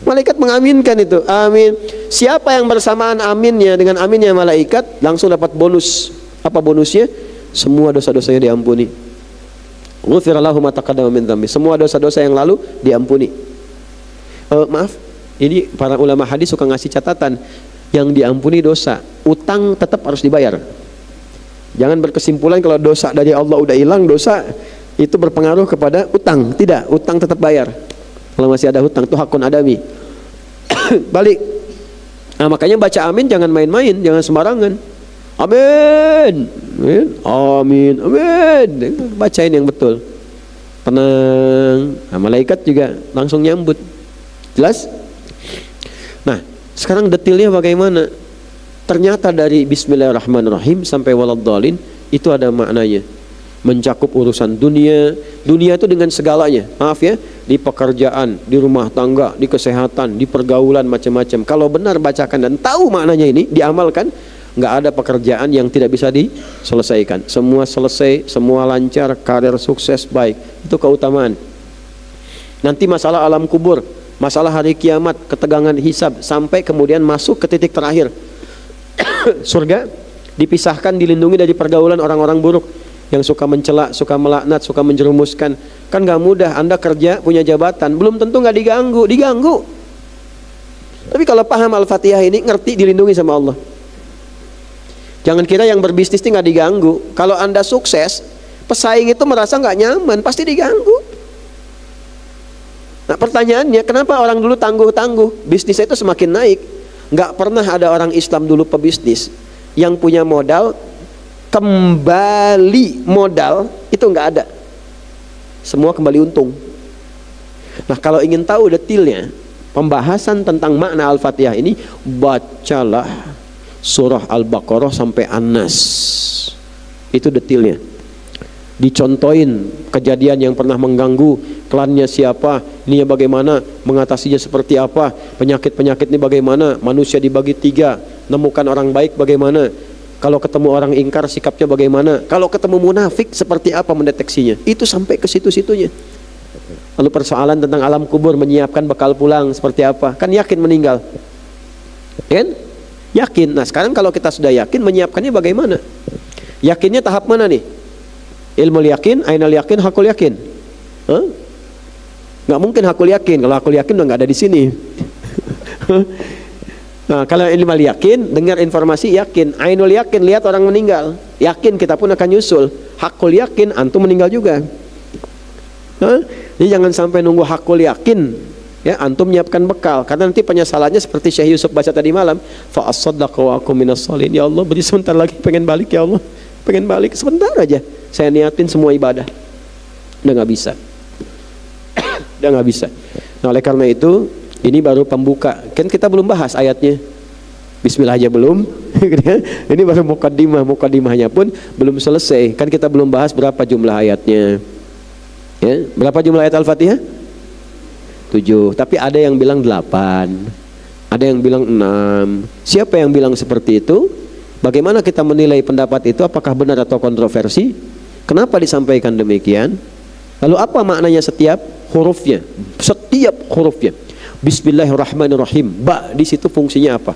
Malaikat mengaminkan itu. Amin. Siapa yang bersamaan aminnya dengan aminnya malaikat langsung dapat bonus. Apa bonusnya? Semua dosa-dosanya diampuni. Ghufira lahu ma taqaddama min dzambi. Semua dosa-dosa yang lalu diampuni. Maaf, ini para ulama hadis suka ngasih catatan. Yang diampuni dosa, utang tetap harus dibayar. Jangan berkesimpulan kalau dosa dari Allah udah hilang, dosa itu berpengaruh kepada utang. Tidak, utang tetap bayar. Kalau masih ada hutang itu hakun adami. Balik. Nah, makanya baca amin jangan main-main, jangan sembarangan. Amin. Amin. Amin. Bacain yang betul. Tenang. Nah, malaikat juga langsung nyambut. Jelas? Nah, sekarang detailnya bagaimana? Ternyata dari Bismillahirrahmanirrahim sampai waladhdallin itu ada maknanya. Mencakup urusan dunia. Dunia itu dengan segalanya. Maaf ya, di pekerjaan, di rumah tangga, di kesehatan, di pergaulan macam-macam. Kalau benar bacakan dan tahu maknanya ini, diamalkan, nggak ada pekerjaan yang tidak bisa diselesaikan. Semua selesai, semua lancar, karir sukses, baik. Itu keutamaan. Nanti masalah alam kubur, masalah hari kiamat, ketegangan hisab, sampai kemudian masuk ke titik terakhir. Surga dipisahkan, dilindungi dari pergaulan orang-orang buruk yang suka mencela, suka melaknat, suka menjerumuskan. Kan gak mudah. Anda kerja punya jabatan, belum tentu gak diganggu. Tapi kalau paham Al-Fatihah ini, ngerti dilindungi sama Allah. Jangan kira yang berbisnis ini gak diganggu. Kalau Anda sukses, pesaing itu merasa gak nyaman, pasti diganggu. Nah, pertanyaannya, kenapa orang dulu tangguh-tangguh? Bisnisnya itu semakin naik. Gak pernah ada orang Islam dulu pebisnis yang punya modal, kembali modal, itu gak ada. Semua kembali untung. Nah, kalau ingin tahu detailnya, pembahasan tentang makna Al-Fatihah ini, bacalah surah Al-Baqarah sampai An-Nas. Itu detailnya. Dicontohin kejadian yang pernah mengganggu, klannya siapa, ini bagaimana, mengatasinya seperti apa, penyakit-penyakit ini bagaimana, manusia dibagi 3, nemukan orang baik bagaimana, kalau ketemu orang ingkar sikapnya bagaimana, kalau ketemu munafik seperti apa mendeteksinya. Itu sampai ke situ-situnya. Lalu persoalan tentang alam kubur, menyiapkan bekal pulang seperti apa, kan yakin meninggal, kan? Yakin. Nah, sekarang kalau kita sudah yakin, menyiapkannya bagaimana? Yakinnya tahap mana nih? Ilmu yakin, ainal yakin, hakul yakin. Nggak mungkin hakul yakin. Kalau hakul yakin udah nggak ada di sini. Nah, kalau ilmu yakin, dengar informasi yakin. Ainul yakin, lihat orang meninggal, yakin kita pun akan nyusul. Hakul yakin, antum meninggal juga. Jadi jangan sampai nunggu hakul yakin, ya, antum menyiapkan bekal. Karena nanti penyesalannya seperti Syekh Yusuf baca tadi malam. Fa as-saddaq wa akum minas sholin. Ya Allah, beri sebentar lagi, pengen balik ya Allah. Pengen balik sebentar aja. Saya niatin semua ibadah. Udah nggak bisa. Udah nggak bisa. Nah, oleh karena itu, ini baru pembuka. Kan kita belum bahas ayatnya. Bismillah aja belum. Ini baru mukaddimah. Mukaddimahnya pun belum selesai. Kan kita belum bahas berapa jumlah ayatnya. Ya, berapa jumlah ayat Al-Fatihah? 7. Tapi ada yang bilang 8. Ada yang bilang 6. Siapa yang bilang seperti itu? Bagaimana kita menilai pendapat itu? Apakah benar atau kontroversi? Kenapa disampaikan demikian? Lalu apa maknanya setiap hurufnya? Setiap hurufnya. Bismillahirrahmanirrahim. Ba di situ fungsinya apa?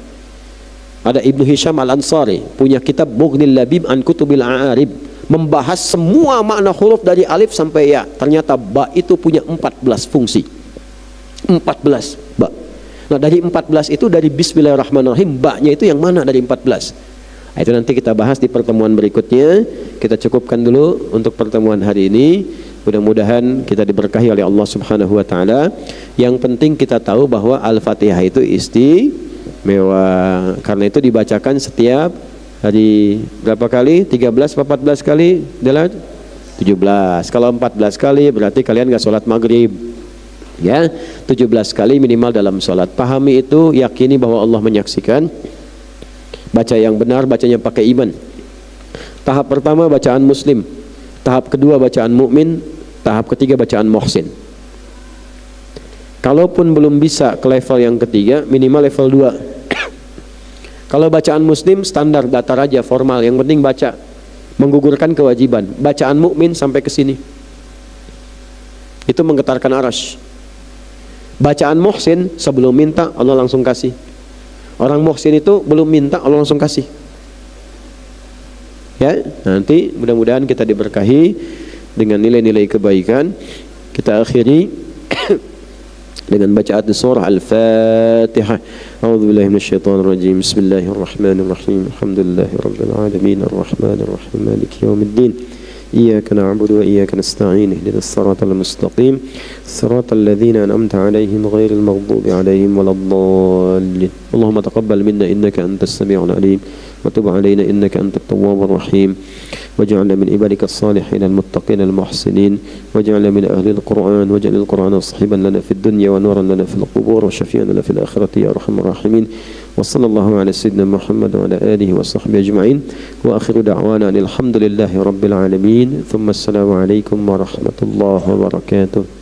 Ada Ibnu Hisham Al-Ansari punya kitab Bughnil Labib an Kutubil A'arib, membahas semua makna huruf dari alif sampai ya. Ternyata ba itu punya 14 fungsi. 14 ba. Nah, dari 14 itu, dari Bismillahirrahmanirrahim, ba-nya itu yang mana dari 14? Nah, itu nanti kita bahas di pertemuan berikutnya. Kita cukupkan dulu untuk pertemuan hari ini. Mudah-mudahan kita diberkahi oleh Allah Subhanahu wa taala. Yang penting kita tahu bahwa Al-Fatihah itu istimewa. Karena itu dibacakan setiap hari berapa kali? 13 atau 14 kali? Adalah 17. Kalau 14 kali berarti kalian gak sholat maghrib. Ya, 17 kali minimal dalam sholat. Pahami itu, yakini bahwa Allah menyaksikan. Baca yang benar, bacanya pakai iman. Tahap pertama bacaan muslim, tahap kedua bacaan mukmin, tahap ketiga bacaan muhsin. Kalaupun belum bisa ke level yang ketiga, minimal level 2. Kalau bacaan muslim standar datar aja, formal, yang penting baca, menggugurkan kewajiban. Bacaan mukmin sampai ke sini, itu menggetarkan arasy. Bacaan muhsin sebelum minta Allah langsung kasih. Orang muhsin itu belum minta Allah langsung kasih. Ya, nanti mudah-mudahan kita diberkahi dengan nilai-nilai kebaikan. Kita akhiri dengan bacaan surah Al-Fatihah. A'udzubillahi minasyaitonir rajim. Bismillahirrahmanirrahim. Alhamdulillahirabbil alamin arrahmanir rahim maliki yaumiddin. Iyyaka na'budu wa iyyaka nasta'in. Ihdinas siratal mustaqim. Siratal ladzina an'amta 'alaihim ghairil maghdubi 'alaihim waladdallin. Allahumma taqabbal minna innaka antas samiul 'alim wa tub 'alaina innaka antat tawwabur rahim. واجعلنا من عبادك الصالحين المتقين المحسنين واجعلنا من أهل القرآن واجعل القرآن صحبا لنا في الدنيا ونورا لنا في القبور وشفيعا لنا في الآخرة يا أرحم الراحمين وصلى الله على سيدنا محمد وعلى آله وصحبه أجمعين وآخر دعوانا أن الحمد لله رب العالمين ثم السلام عليكم ورحمة الله وبركاته.